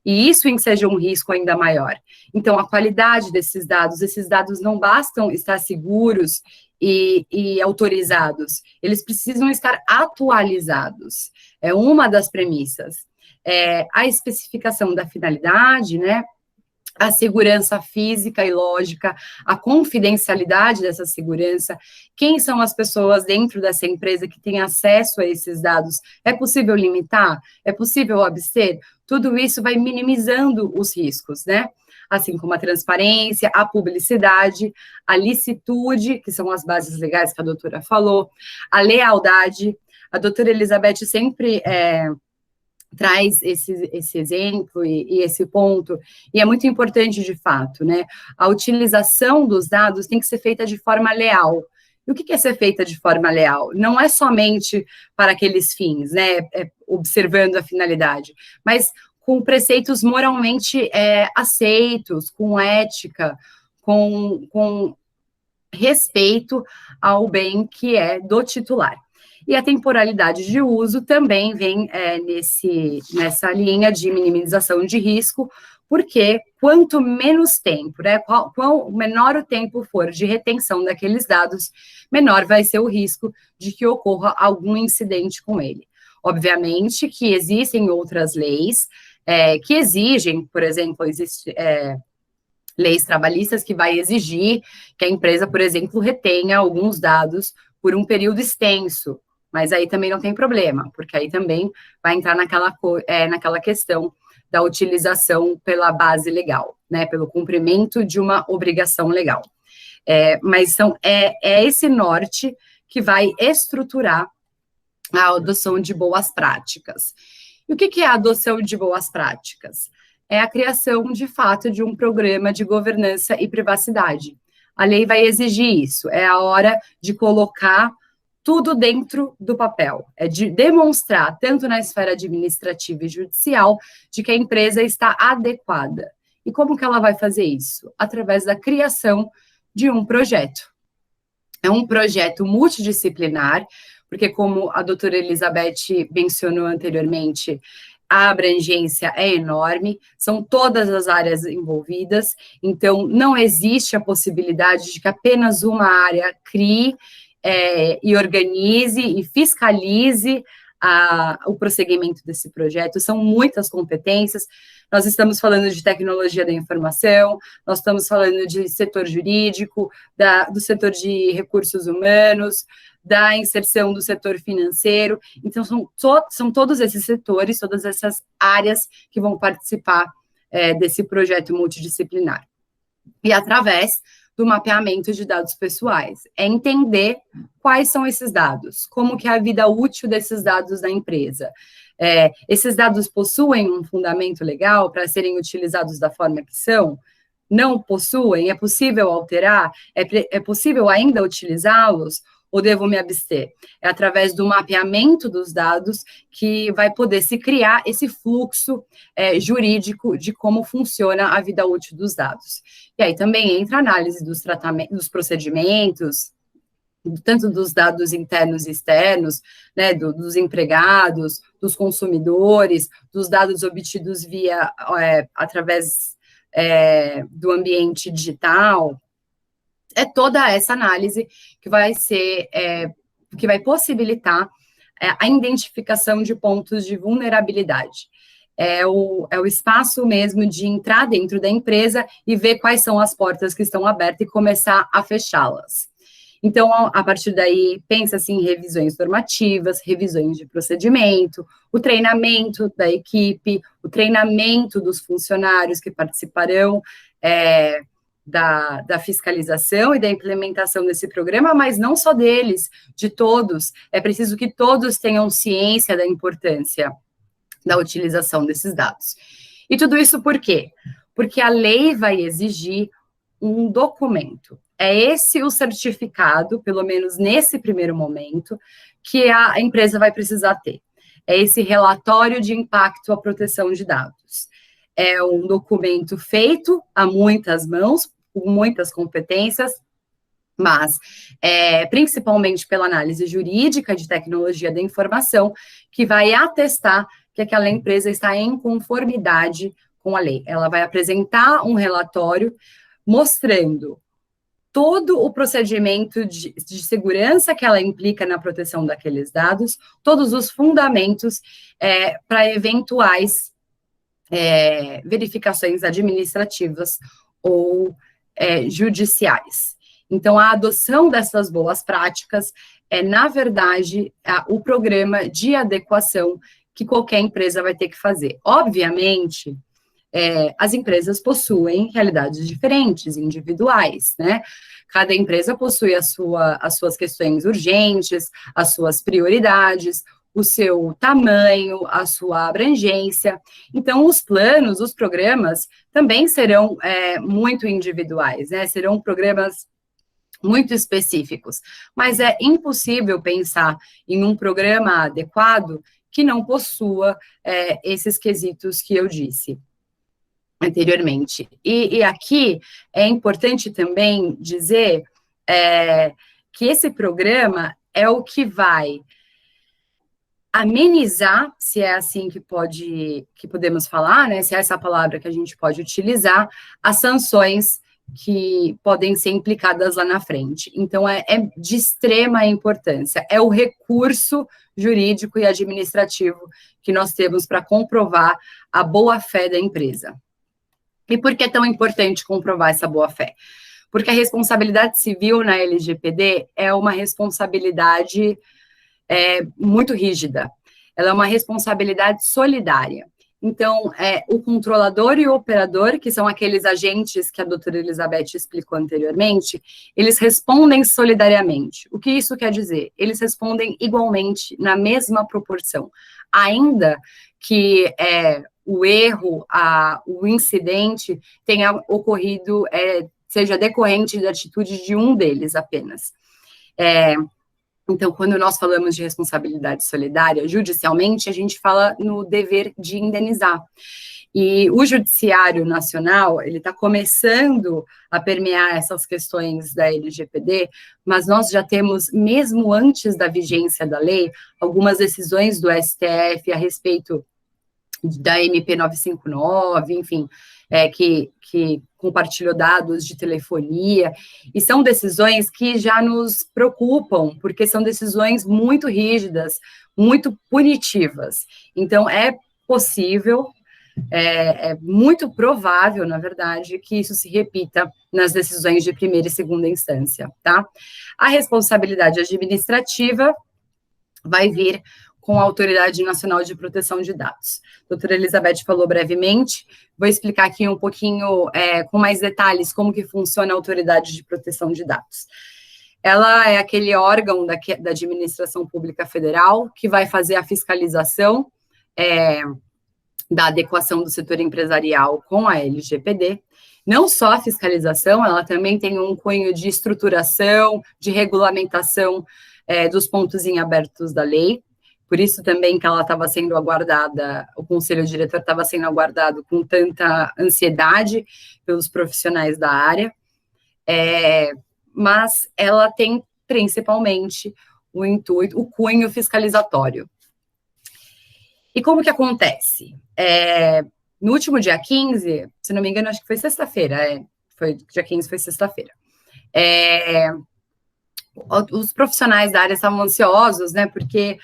e isso enseja um risco ainda maior. Então, a qualidade desses dados não bastam estar seguros e autorizados, eles precisam estar atualizados. É uma das premissas. A especificação da finalidade, né, a segurança física e lógica, a confidencialidade dessa segurança, quem são as pessoas dentro dessa empresa que têm acesso a esses dados, é possível limitar? É possível abster? Tudo isso vai minimizando os riscos, né? Assim como a transparência, a publicidade, a licitude, que são as bases legais que a doutora falou, a lealdade. A doutora Elizabeth sempre traz esse exemplo e esse ponto, e é muito importante de fato, né? A utilização dos dados tem que ser feita de forma leal. E o que é ser feita de forma leal? Não é somente para aqueles fins, né? Observando a finalidade, mas com preceitos moralmente aceitos, com ética, com respeito ao bem que é do titular. E a temporalidade de uso também vem nessa linha de minimização de risco, porque quanto menos tempo, né, qual menor o tempo for de retenção daqueles dados, menor vai ser o risco de que ocorra algum incidente com ele. Obviamente que existem outras leis que exigem, por exemplo, leis trabalhistas que vai exigir que a empresa, por exemplo, retenha alguns dados por um período extenso, mas aí também não tem problema, porque aí também vai entrar naquela questão da utilização pela base legal, né, pelo cumprimento de uma obrigação legal. Mas é esse norte que vai estruturar a adoção de boas práticas. E o que é a adoção de boas práticas? É a criação, de fato, de um programa de governança e privacidade. A lei vai exigir isso, é a hora de colocar tudo dentro do papel, é de demonstrar, tanto na esfera administrativa e judicial, de que a empresa está adequada. E como que ela vai fazer isso? Através da criação de um projeto. É um projeto multidisciplinar, porque como a doutora Elizabeth mencionou anteriormente, a abrangência é enorme, são todas as áreas envolvidas, então não existe a possibilidade de que apenas uma área crie e organize e fiscalize o prosseguimento desse projeto. São muitas competências. Nós estamos falando de tecnologia da informação, nós estamos falando de setor jurídico, do setor de recursos humanos, da inserção do setor financeiro. Então, são todos esses setores, todas essas áreas que vão participar desse projeto multidisciplinar. e através do mapeamento de dados pessoais. É entender quais são esses dados, como que é a vida útil desses dados da empresa. Esses dados possuem um fundamento legal para serem utilizados da forma que são? Não possuem? É possível alterar? É possível ainda utilizá-los? Ou devo me abster? É através do mapeamento dos dados que vai poder se criar esse fluxo jurídico de como funciona a vida útil dos dados. E aí também entra a análise dos tratamentos, dos procedimentos, tanto dos dados internos e externos, né, dos empregados, dos consumidores, dos dados obtidos via através do ambiente digital. É toda essa análise que vai ser, que vai possibilitar a identificação de pontos de vulnerabilidade. É o espaço mesmo de entrar dentro da empresa e ver quais são as portas que estão abertas e começar a fechá-las. Então, a partir daí, pensa-se em revisões normativas, revisões de procedimento, o treinamento da equipe, o treinamento dos funcionários que participarão da fiscalização e da implementação desse programa, mas não só deles, de todos. É preciso que todos tenham ciência da importância da utilização desses dados. E tudo isso por quê? Porque a lei vai exigir um documento. É esse o certificado, pelo menos nesse primeiro momento, que a empresa vai precisar ter. É esse relatório de impacto à proteção de dados. É um documento feito a muitas mãos, com muitas competências, mas principalmente pela análise jurídica de tecnologia da informação, que vai atestar que aquela empresa está em conformidade com a lei. Ela vai apresentar um relatório mostrando todo o procedimento de segurança que ela implica na proteção daqueles dados, todos os fundamentos para eventuais verificações administrativas ou judiciais. Então, a adoção dessas boas práticas na verdade, o programa de adequação que qualquer empresa vai ter que fazer. Obviamente, as empresas possuem realidades diferentes, individuais, né? Cada empresa possui as suas questões urgentes, as suas prioridades, o seu tamanho, a sua abrangência. Então, os planos, os programas, também serão muito individuais, né? Serão programas muito específicos. Mas é impossível pensar em um programa adequado que não possua esses quesitos que eu disse anteriormente. E aqui é importante também dizer que esse programa é o que vai amenizar, se é assim que podemos falar, né, se é essa palavra que a gente pode utilizar, as sanções que podem ser implicadas lá na frente. Então, é de extrema importância, é o recurso jurídico e administrativo que nós temos para comprovar a boa-fé da empresa. E por que é tão importante comprovar essa boa-fé? Porque a responsabilidade civil na LGPD é uma responsabilidade muito rígida. Ela é uma responsabilidade solidária. Então, o controlador e o operador, que são aqueles agentes que a doutora Elizabeth explicou anteriormente, eles respondem solidariamente. O que isso quer dizer? Eles respondem igualmente, na mesma proporção. Ainda que o erro, o incidente tenha ocorrido, seja decorrente da atitude de um deles apenas. Então, quando nós falamos de responsabilidade solidária, judicialmente, a gente fala no dever de indenizar. E o Judiciário Nacional, ele está começando a permear essas questões da LGPD, mas nós já temos, mesmo antes da vigência da lei, algumas decisões do STF a respeito da MP 959, enfim, que compartilhou dados de telefonia, e são decisões que já nos preocupam, porque são decisões muito rígidas, muito punitivas. Então, é possível, é muito provável, na verdade, que isso se repita nas decisões de primeira e segunda instância, tá? A responsabilidade administrativa vai vir com a Autoridade Nacional de Proteção de Dados. A doutora Elizabeth falou brevemente, vou explicar aqui um pouquinho com mais detalhes como que funciona a Autoridade de Proteção de Dados. Ela é aquele órgão da Administração Pública Federal que vai fazer a fiscalização da adequação do setor empresarial com a LGPD. Não só a fiscalização, ela também tem um cunho de estruturação, de regulamentação dos pontos em abertos da lei. Por isso também que ela estava sendo aguardada, o Conselho Diretor estava sendo aguardado com tanta ansiedade pelos profissionais da área. Mas ela tem principalmente o intuito, o cunho fiscalizatório. E como que acontece? No último dia 15, se não me engano, acho que foi sexta-feira, dia 15 foi sexta-feira, os profissionais da área estavam ansiosos, né, porque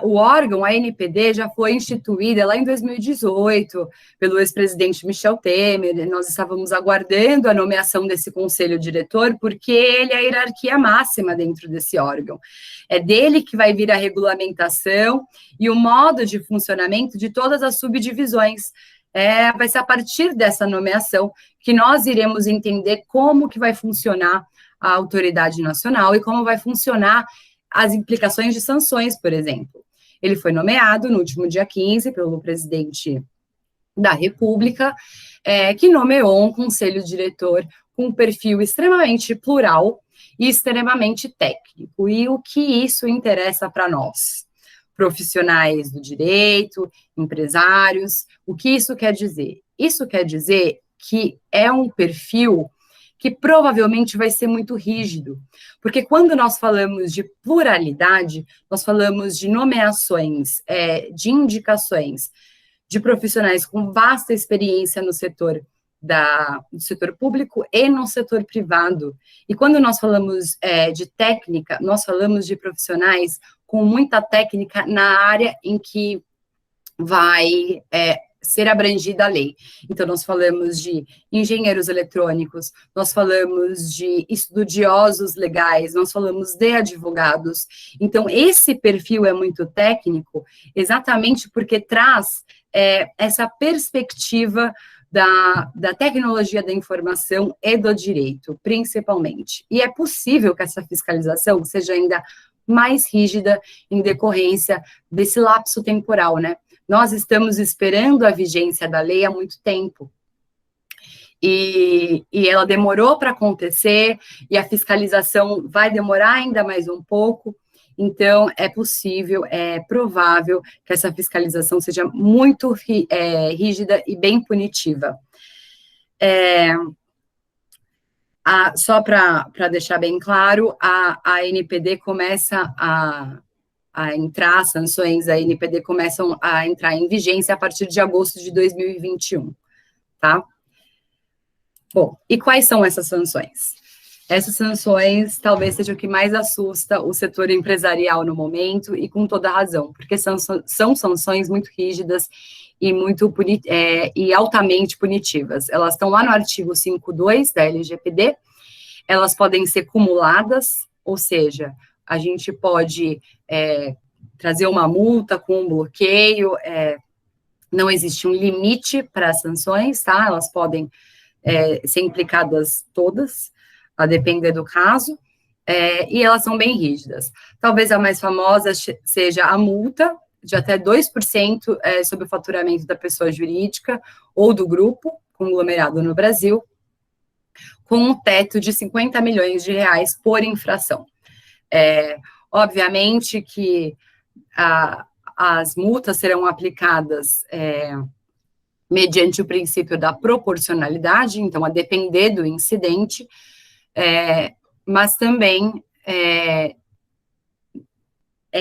o órgão, a ANPD, já foi instituída lá em 2018 pelo ex-presidente Michel Temer. Nós estávamos aguardando a nomeação desse conselho diretor, porque ele é a hierarquia máxima dentro desse órgão. É dele que vai vir a regulamentação e o modo de funcionamento de todas as subdivisões. Vai ser a partir dessa nomeação que nós iremos entender como que vai funcionar a autoridade nacional e como vai funcionar as implicações de sanções, por exemplo. Ele foi nomeado no último dia 15 pelo presidente da República, que nomeou um conselho diretor com um perfil extremamente plural e extremamente técnico. E o que isso interessa para nós, profissionais do direito, empresários? O que isso quer dizer? Isso quer dizer que é um perfil que provavelmente vai ser muito rígido, porque quando nós falamos de pluralidade, nós falamos de nomeações, de indicações de profissionais com vasta experiência no setor do setor público e no setor privado. E quando nós falamos de técnica, nós falamos de profissionais com muita técnica na área em que vai ser abrangida a lei. Então, nós falamos de engenheiros eletrônicos, nós falamos de estudiosos legais, nós falamos de advogados. Então, esse perfil é muito técnico, exatamente porque traz essa perspectiva da tecnologia da informação e do direito, principalmente. E é possível que essa fiscalização seja ainda mais rígida em decorrência desse lapso temporal, né? Nós estamos esperando a vigência da lei há muito tempo. E ela demorou para acontecer, e a fiscalização vai demorar ainda mais um pouco. Então, é possível, é provável que essa fiscalização seja muito rígida e bem punitiva. Só para deixar bem claro, a ANPD começa a entrar, as sanções da ANPD começam a entrar em vigência a partir de agosto de 2021, tá? Bom, e quais são essas sanções? Essas sanções talvez seja o que mais assusta o setor empresarial no momento, e com toda razão, porque são sanções muito rígidas e e altamente punitivas. Elas estão lá no artigo 5.2 da LGPD, elas podem ser cumuladas, ou seja, a gente pode trazer uma multa com um bloqueio, não existe um limite para as sanções, tá? Elas podem ser implicadas todas, a depender do caso, e elas são bem rígidas. Talvez a mais famosa seja a multa de até 2% sobre o faturamento da pessoa jurídica ou do grupo conglomerado no Brasil, com um teto de R$50 milhões por infração. Obviamente que as multas serão aplicadas mediante o princípio da proporcionalidade, então, a depender do incidente, mas também é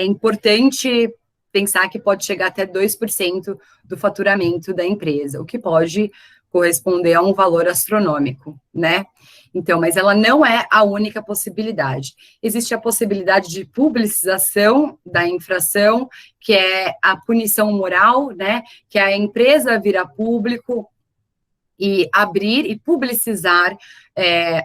importante pensar que pode chegar até 2% do faturamento da empresa, o que pode corresponder a um valor astronômico, né? Então, mas ela não é a única possibilidade. Existe a possibilidade de publicização da infração, que é a punição moral, né? Que é a empresa vir a público e abrir e publicizar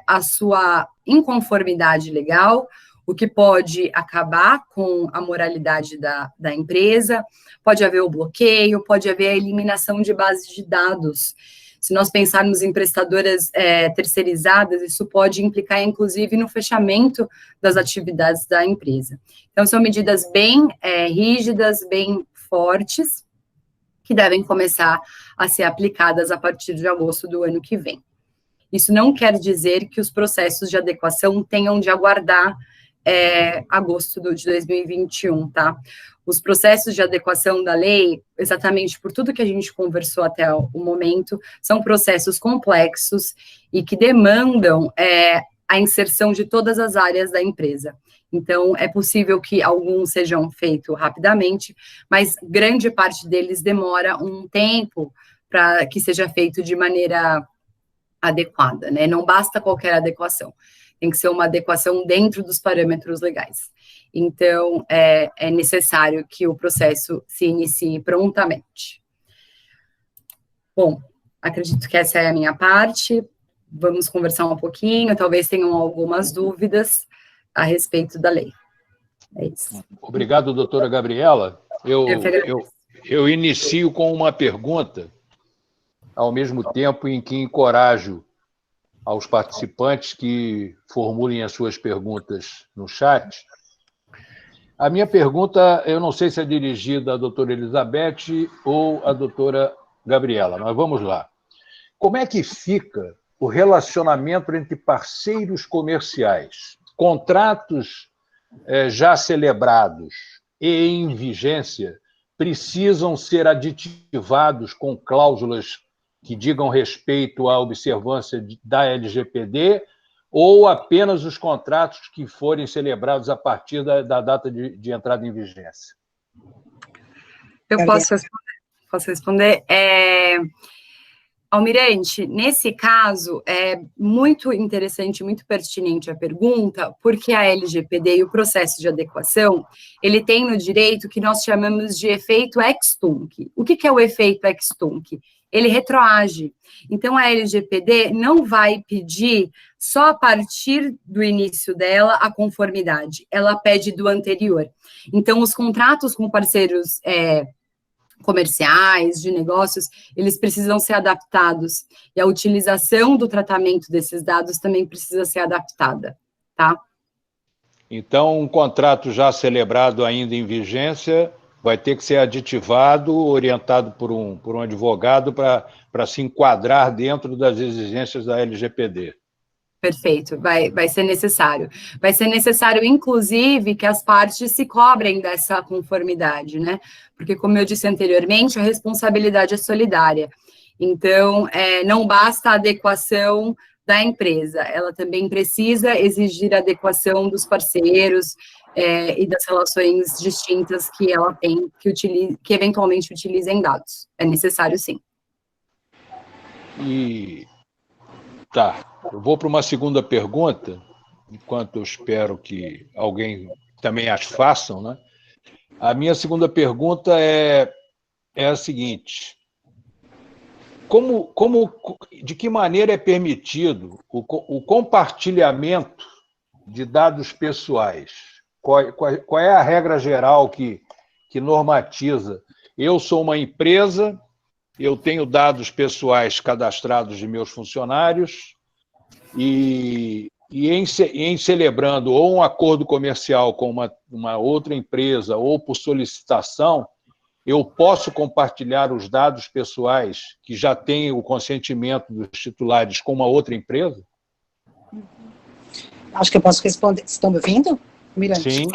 a sua inconformidade legal, o que pode acabar com a moralidade da empresa, pode haver o bloqueio, pode haver a eliminação de bases de dados. Se nós pensarmos em prestadoras terceirizadas, isso pode implicar, inclusive, no fechamento das atividades da empresa. Então, são medidas bem rígidas, bem fortes, que devem começar a ser aplicadas a partir de agosto do ano que vem. Isso não quer dizer que os processos de adequação tenham de aguardar agosto de 2021, tá? Os processos de adequação da lei, exatamente por tudo que a gente conversou até o momento, são processos complexos e que demandam a inserção de todas as áreas da empresa. Então, é possível que alguns sejam feitos rapidamente, mas grande parte deles demora um tempo para que seja feito de maneira adequada, né? Não basta qualquer adequação, tem que ser uma adequação dentro dos parâmetros legais. Então, é necessário que o processo se inicie prontamente. Bom, acredito que essa é a minha parte. Vamos conversar um pouquinho, talvez tenham algumas dúvidas a respeito da lei. É isso. Obrigado, doutora Gabriela. Eu inicio com uma pergunta, ao mesmo tempo em que encorajo aos participantes que formulem as suas perguntas no chat. A minha pergunta, eu não sei se é dirigida à doutora Elizabeth ou à doutora Gabriela, mas vamos lá. Como é que fica o relacionamento entre parceiros comerciais? Contratos já celebrados e em vigência precisam ser aditivados com cláusulas que digam respeito à observância da LGPD ou apenas os contratos que forem celebrados a partir da data de entrada em vigência? Eu posso responder. Almirante, nesse caso, é muito interessante, muito pertinente a pergunta, porque a LGPD e o processo de adequação, ele tem no direito que nós chamamos de efeito ex-tunc. O que é o efeito ex-tunc? Ele retroage. Então, a LGPD não vai pedir só a partir do início dela a conformidade, ela pede do anterior. Então, os contratos com parceiros comerciais, de negócios, eles precisam ser adaptados. E a utilização do tratamento desses dados também precisa ser adaptada, tá? Então, um contrato já celebrado ainda em vigência vai ter que ser aditivado, orientado por um advogado para se enquadrar dentro das exigências da LGPD. Perfeito, vai ser necessário. Vai ser necessário, inclusive, que as partes se cobrem dessa conformidade, né? Porque, como eu disse anteriormente, a responsabilidade é solidária. Então, não basta a adequação da empresa, ela também precisa exigir a adequação dos parceiros e das relações distintas que ela tem, que eventualmente utilizem dados. É necessário, sim. Tá, eu vou para uma segunda pergunta, enquanto eu espero que alguém também as façam, né? A minha segunda pergunta é a seguinte: de que maneira é permitido o compartilhamento de dados pessoais? Qual é a regra geral que normatiza? Eu sou uma empresa, eu tenho dados pessoais cadastrados de meus funcionários e em celebrando ou um acordo comercial com uma outra empresa ou por solicitação, eu posso compartilhar os dados pessoais que já têm o consentimento dos titulares com uma outra empresa? Acho que eu posso responder. Estão me ouvindo, Mirante? Sim.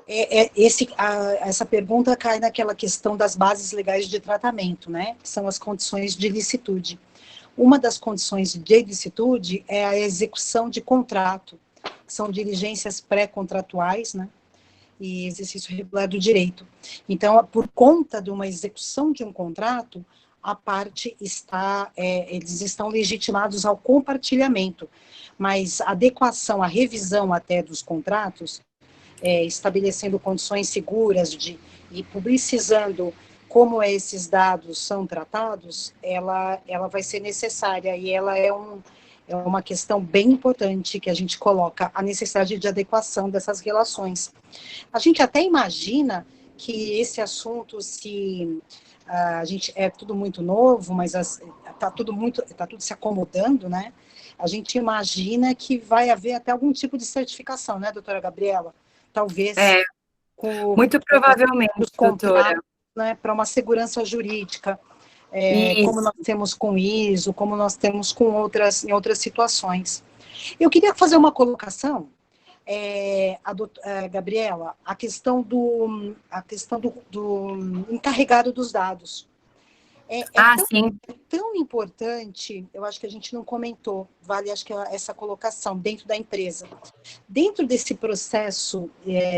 Essa pergunta cai naquela questão das bases legais de tratamento, né? Que são as condições de licitude. Uma das condições de licitude é a execução de contrato, que são diligências pré-contratuais, né? E exercício regular do direito. Então, por conta de uma execução de um contrato, a parte eles estão legitimados ao compartilhamento, mas a adequação, a revisão até dos contratos, estabelecendo condições seguras e publicizando como esses dados são tratados, ela vai ser necessária e ela é É uma questão bem importante que a gente coloca, a necessidade de adequação dessas relações. A gente até imagina que esse assunto, se a gente é tudo muito novo, mas está tudo se acomodando, né? A gente imagina que vai haver até algum tipo de certificação, né, doutora Gabriela? Talvez muito provavelmente, os doutora. Né, para uma segurança jurídica, como nós temos com ISO, como nós temos com em outras situações. Eu queria fazer uma colocação, Gabriela, a questão do encarregado dos dados. Sim. É tão importante, eu acho que a gente não comentou, vale acho que essa colocação dentro da empresa. Dentro desse processo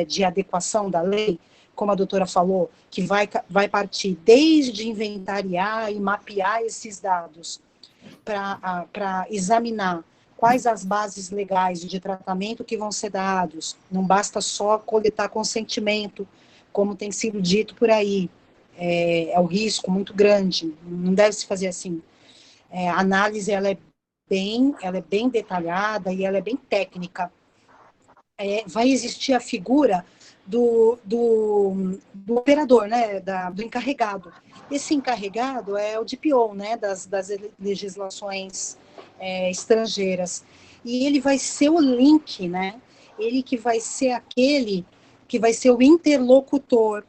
de adequação da lei, como a doutora falou, que vai partir desde inventariar e mapear esses dados para examinar quais as bases legais de tratamento que vão ser dados, não basta só coletar consentimento, como tem sido dito por aí, é um risco muito grande, não deve se fazer assim. A análise ela é bem detalhada e ela é bem técnica. Vai existir a figura do operador, né, do encarregado. Esse encarregado é o DPO, né, das legislações estrangeiras. E ele vai ser o link, né? Ele que vai ser aquele que vai ser o interlocutor,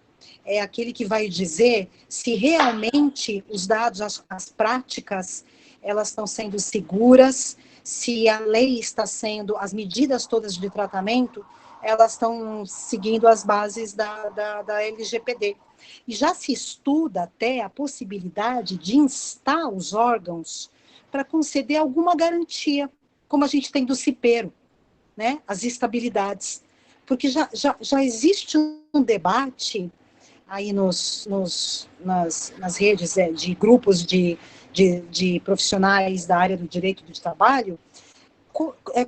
é aquele que vai dizer se realmente os dados, as práticas, elas estão sendo seguras, se a lei está sendo, as medidas todas de tratamento, elas estão seguindo as bases da LGPD. E já se estuda até a possibilidade de instar os órgãos para conceder alguma garantia, como a gente tem do CIPERO, né? As estabilidades. Porque já existe um debate aí nas redes de grupos de profissionais da área do direito do trabalho,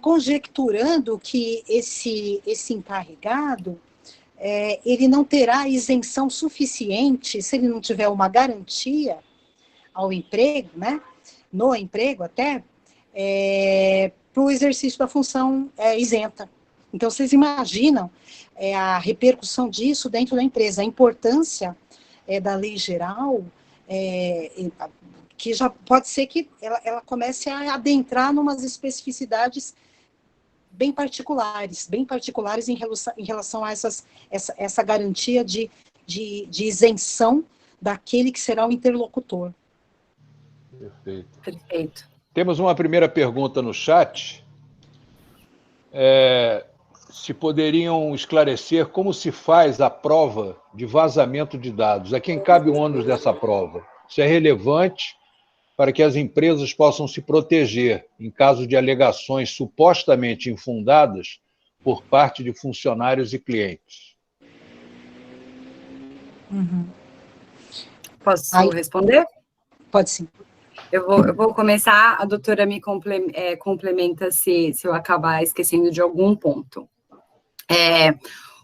conjecturando que esse encarregado ele não terá isenção suficiente se ele não tiver uma garantia ao emprego, né, no emprego até, para o exercício da função isenta. Então, vocês imaginam a repercussão disso dentro da empresa, a importância da lei geral, que já pode ser que ela comece a adentrar em umas especificidades bem particulares em relação a essa garantia de isenção daquele que será o interlocutor. Perfeito. Temos uma primeira pergunta no chat. Se poderiam esclarecer como se faz a prova de vazamento de dados. A quem cabe o ônus dessa prova? Isso é relevante para que as empresas possam se proteger em caso de alegações supostamente infundadas por parte de funcionários e clientes. Uhum. Posso responder? Pode sim. Eu vou começar, a doutora me complementa se eu acabar esquecendo de algum ponto.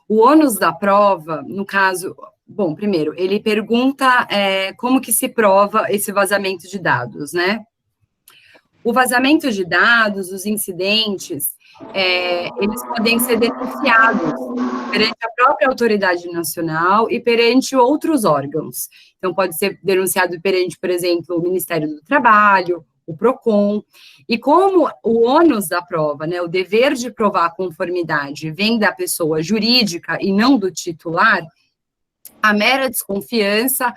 O ônus da prova, no caso, bom, primeiro, ele pergunta como que se prova esse vazamento de dados, né? O vazamento de dados, os incidentes, eles podem ser denunciados perante a própria autoridade nacional e perante outros órgãos. Então, pode ser denunciado perante, por exemplo, o Ministério do Trabalho, o PROCON, e como o ônus da prova, né, o dever de provar a conformidade vem da pessoa jurídica e não do titular, a mera desconfiança,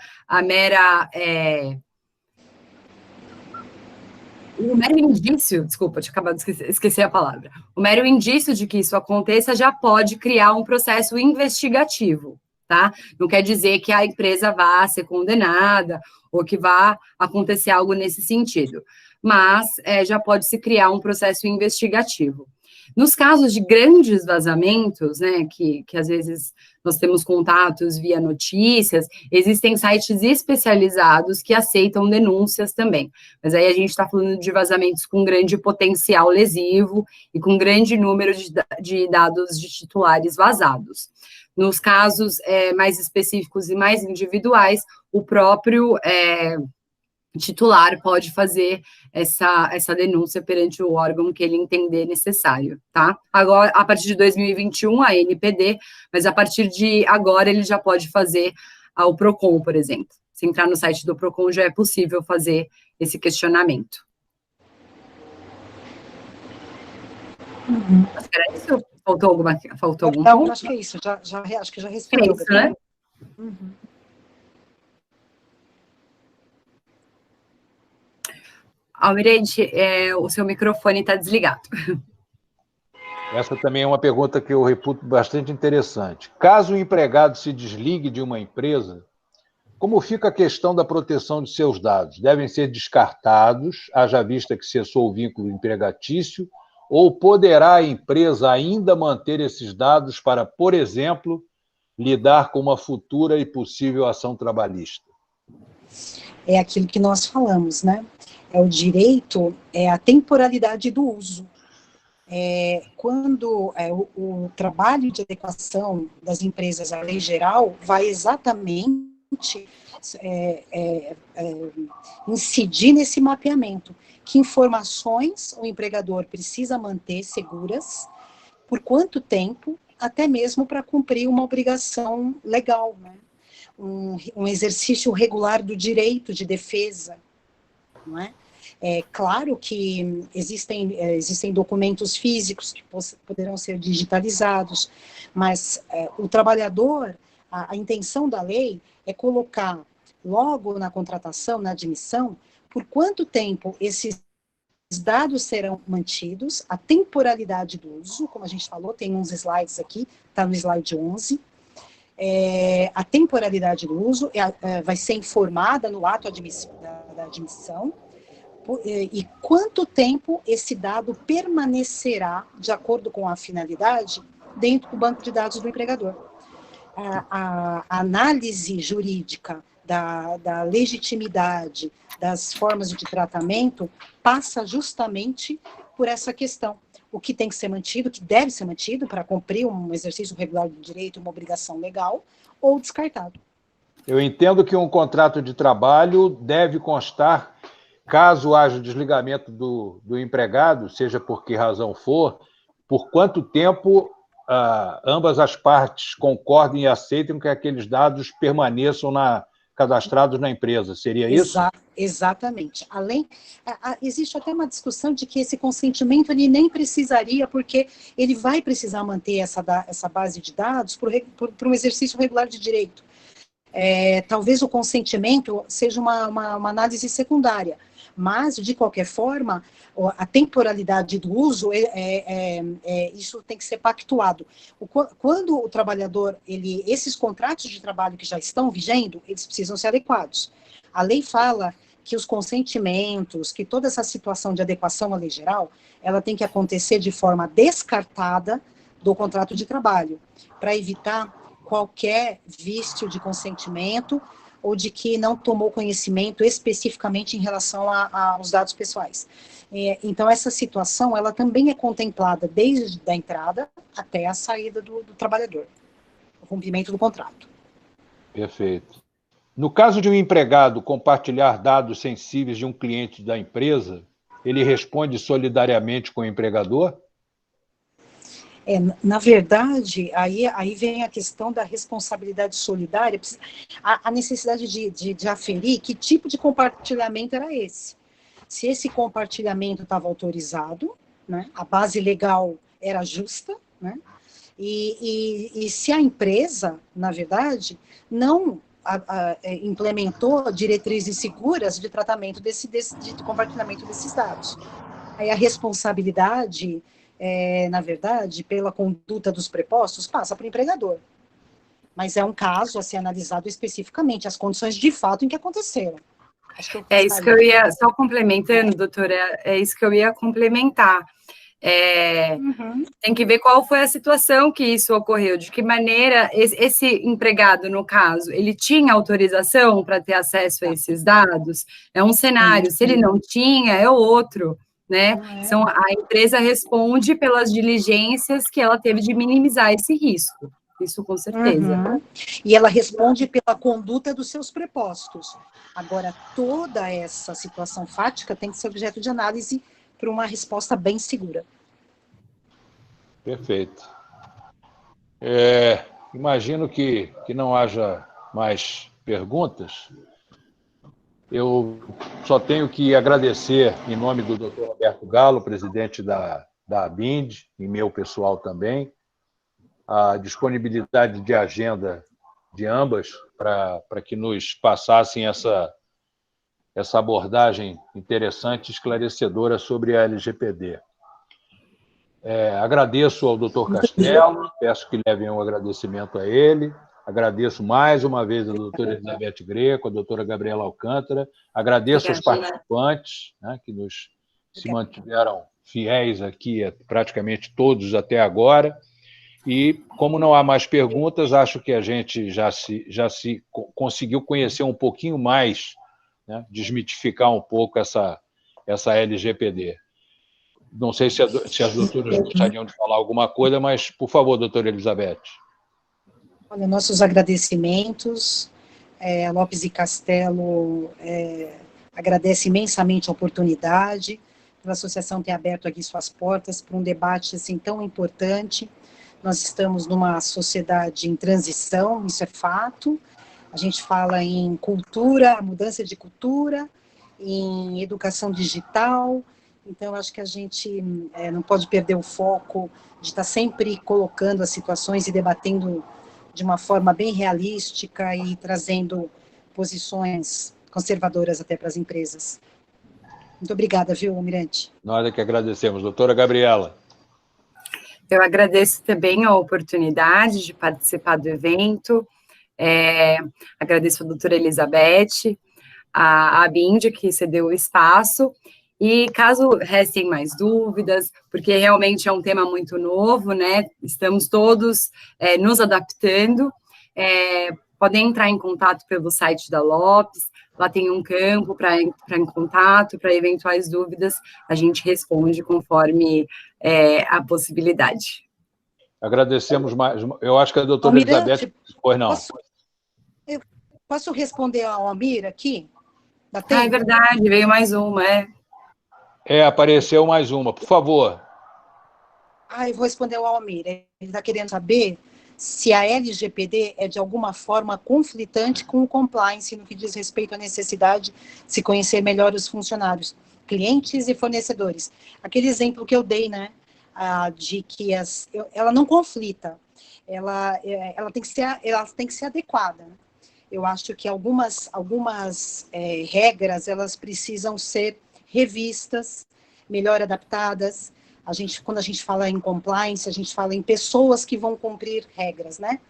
o mero indício, desculpa, tinha acabado de esquecer a palavra, o mero indício de que isso aconteça já pode criar um processo investigativo, tá? Não quer dizer que a empresa vá ser condenada ou que vá acontecer algo nesse sentido, mas já pode se criar um processo investigativo. Nos casos de grandes vazamentos, né, que às vezes nós temos contatos via notícias, existem sites especializados que aceitam denúncias também. Mas aí a gente está falando de vazamentos com grande potencial lesivo e com grande número de dados de titulares vazados. Nos casos mais específicos e mais individuais, o próprio titular pode fazer essa denúncia perante o órgão que ele entender necessário, tá? Agora, a partir de 2021, a NPD, mas a partir de agora ele já pode fazer ao PROCON, por exemplo. Se entrar no site do PROCON, já é possível fazer esse questionamento. Acho que era isso? Faltou algum Não, ponto? acho que é isso, acho que já É respondeu. isso, né? Almirante, o seu microfone está desligado. Essa também é uma pergunta que eu reputo bastante interessante. Caso o empregado se desligue de uma empresa, como fica a questão da proteção de seus dados? Devem ser descartados, haja vista que cessou o vínculo empregatício, ou poderá a empresa ainda manter esses dados para, por exemplo, lidar com uma futura e possível ação trabalhista? É aquilo que nós falamos, né? É o direito, é a temporalidade do uso. Quando o trabalho de adequação das empresas à lei geral vai exatamente incidir nesse mapeamento. Que informações o empregador precisa manter seguras, por quanto tempo, até mesmo para cumprir uma obrigação legal, né? Um exercício regular do direito de defesa, não é? É claro que existem documentos físicos que poderão ser digitalizados, mas o trabalhador, a intenção da lei é colocar logo na contratação, na admissão, por quanto tempo esses dados serão mantidos, a temporalidade do uso, como a gente falou, tem uns slides aqui, está no slide 11, a temporalidade do uso vai ser informada no ato da admissão, e quanto tempo esse dado permanecerá, de acordo com a finalidade, dentro do banco de dados do empregador. A análise jurídica da legitimidade das formas de tratamento passa justamente por essa questão. O que tem que ser mantido, o que deve ser mantido para cumprir um exercício regular do direito, uma obrigação legal, ou descartado. Eu entendo que um contrato de trabalho deve constar, caso haja desligamento do empregado, seja por que razão for, por quanto tempo ambas as partes concordem e aceitem que aqueles dados permaneçam cadastrados na empresa. Seria isso? Exatamente. Existe até uma discussão de que esse consentimento ele nem precisaria, porque ele vai precisar manter essa base de dados por um exercício regular de direito. Talvez o consentimento seja uma análise secundária, mas, de qualquer forma, a temporalidade do uso, isso tem que ser pactuado. Quando o trabalhador, esses contratos de trabalho que já estão vigendo, eles precisam ser adequados. A lei fala que os consentimentos, que toda essa situação de adequação à lei geral, ela tem que acontecer de forma descartada do contrato de trabalho, para evitar qualquer vício de consentimento ou de que não tomou conhecimento especificamente em relação aos dados pessoais. Então, essa situação, ela também é contemplada desde a entrada até a saída do trabalhador, o cumprimento do contrato. Perfeito. No caso de um empregado compartilhar dados sensíveis de um cliente da empresa, ele responde solidariamente com o empregador? Na verdade, aí vem a questão da responsabilidade solidária, a necessidade de aferir que tipo de compartilhamento era esse. Se esse compartilhamento estava autorizado, né, a base legal era justa, né, e se a empresa, na verdade, não implementou diretrizes seguras de tratamento de compartilhamento desses dados. Aí a responsabilidade, na verdade, pela conduta dos prepostos, passa para o empregador. Mas é um caso a ser analisado especificamente, as condições de fato em que aconteceram. Isso que eu ia, só complementando, doutora, é isso que eu ia complementar. Tem que ver qual foi a situação que isso ocorreu, de que maneira esse empregado, no caso, ele tinha autorização para ter acesso a esses dados? É um cenário, se ele não tinha, é outro, né? A empresa responde pelas diligências que ela teve de minimizar esse risco. isso com certeza. Uhum. E ela responde pela conduta dos seus prepostos. Agora, toda essa situação fática tem que ser objeto de análise para uma resposta bem segura. Perfeito. Imagino que não haja mais perguntas. Eu só tenho que agradecer, em nome do Dr. Roberto Galo, presidente da ABIND, e meu pessoal também, a disponibilidade de agenda de ambas para que nos passassem essa abordagem interessante e esclarecedora sobre a LGPD. Agradeço ao Dr. Castelo, peço que levem um agradecimento a ele. Agradeço mais uma vez a doutora Elizabeth Greco, a doutora Gabriela Alcântara. Agradeço aos participantes, né, que se mantiveram fiéis aqui, praticamente todos até agora. E, como não há mais perguntas, acho que a gente já se conseguiu conhecer um pouquinho mais, né, desmitificar um pouco essa LGPD. Não sei se as doutoras gostariam de falar alguma coisa, mas, por favor, doutora Elizabeth. Olha, nossos agradecimentos. A Lopes e Castelo agradece imensamente a oportunidade, pela associação ter aberto aqui suas portas para um debate assim, tão importante. Nós estamos numa sociedade em transição, isso é fato. A gente fala em cultura, mudança de cultura, em educação digital. Então, acho que a gente não pode perder o foco de estar sempre colocando as situações e debatendo de uma forma bem realística e trazendo posições conservadoras até para as empresas. Muito obrigada, viu, Almirante? Nós é que agradecemos. Doutora Gabriela. Eu agradeço também a oportunidade de participar do evento. Agradeço a doutora Elizabeth, a ABIND, que cedeu o espaço. E caso restem mais dúvidas, porque realmente é um tema muito novo, né? Estamos todos nos adaptando. Podem entrar em contato pelo site da Lopes, lá tem um campo para entrar em contato, para eventuais dúvidas, a gente responde conforme a possibilidade. Agradecemos mais. Eu acho que a doutora Elizabeth... Pois não. Posso responder ao Almir aqui? É verdade, veio mais uma, apareceu mais uma, por favor. Eu vou responder ao Almir. Ele está querendo saber se a LGPD é de alguma forma conflitante com o compliance no que diz respeito à necessidade de se conhecer melhor os funcionários, clientes e fornecedores. Aquele exemplo que eu dei, né, de que ela não conflita, ela tem que ser adequada. Eu acho que algumas regras elas precisam ser revistas, melhor adaptadas. Quando a gente fala em compliance, a gente fala em pessoas que vão cumprir regras, né?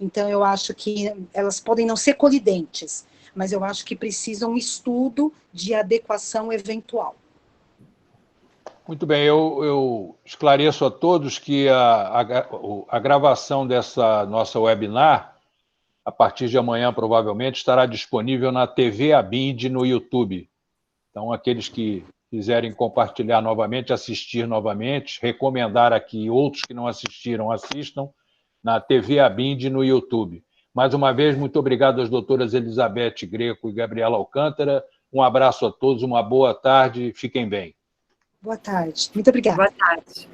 Então, eu acho que elas podem não ser colidentes, mas eu acho que precisa um estudo de adequação eventual. Muito bem, eu esclareço a todos que a gravação dessa nossa webinar, a partir de amanhã, provavelmente, estará disponível na TV ABIND no YouTube. Então, aqueles que quiserem compartilhar novamente, assistir novamente, recomendar aqui outros que não assistiram, assistam na TV ABIND no YouTube. Mais uma vez, muito obrigado às doutoras Elizabeth Greco e Gabriela Alcântara. Um abraço a todos, uma boa tarde, fiquem bem. Boa tarde, muito obrigada. Boa tarde.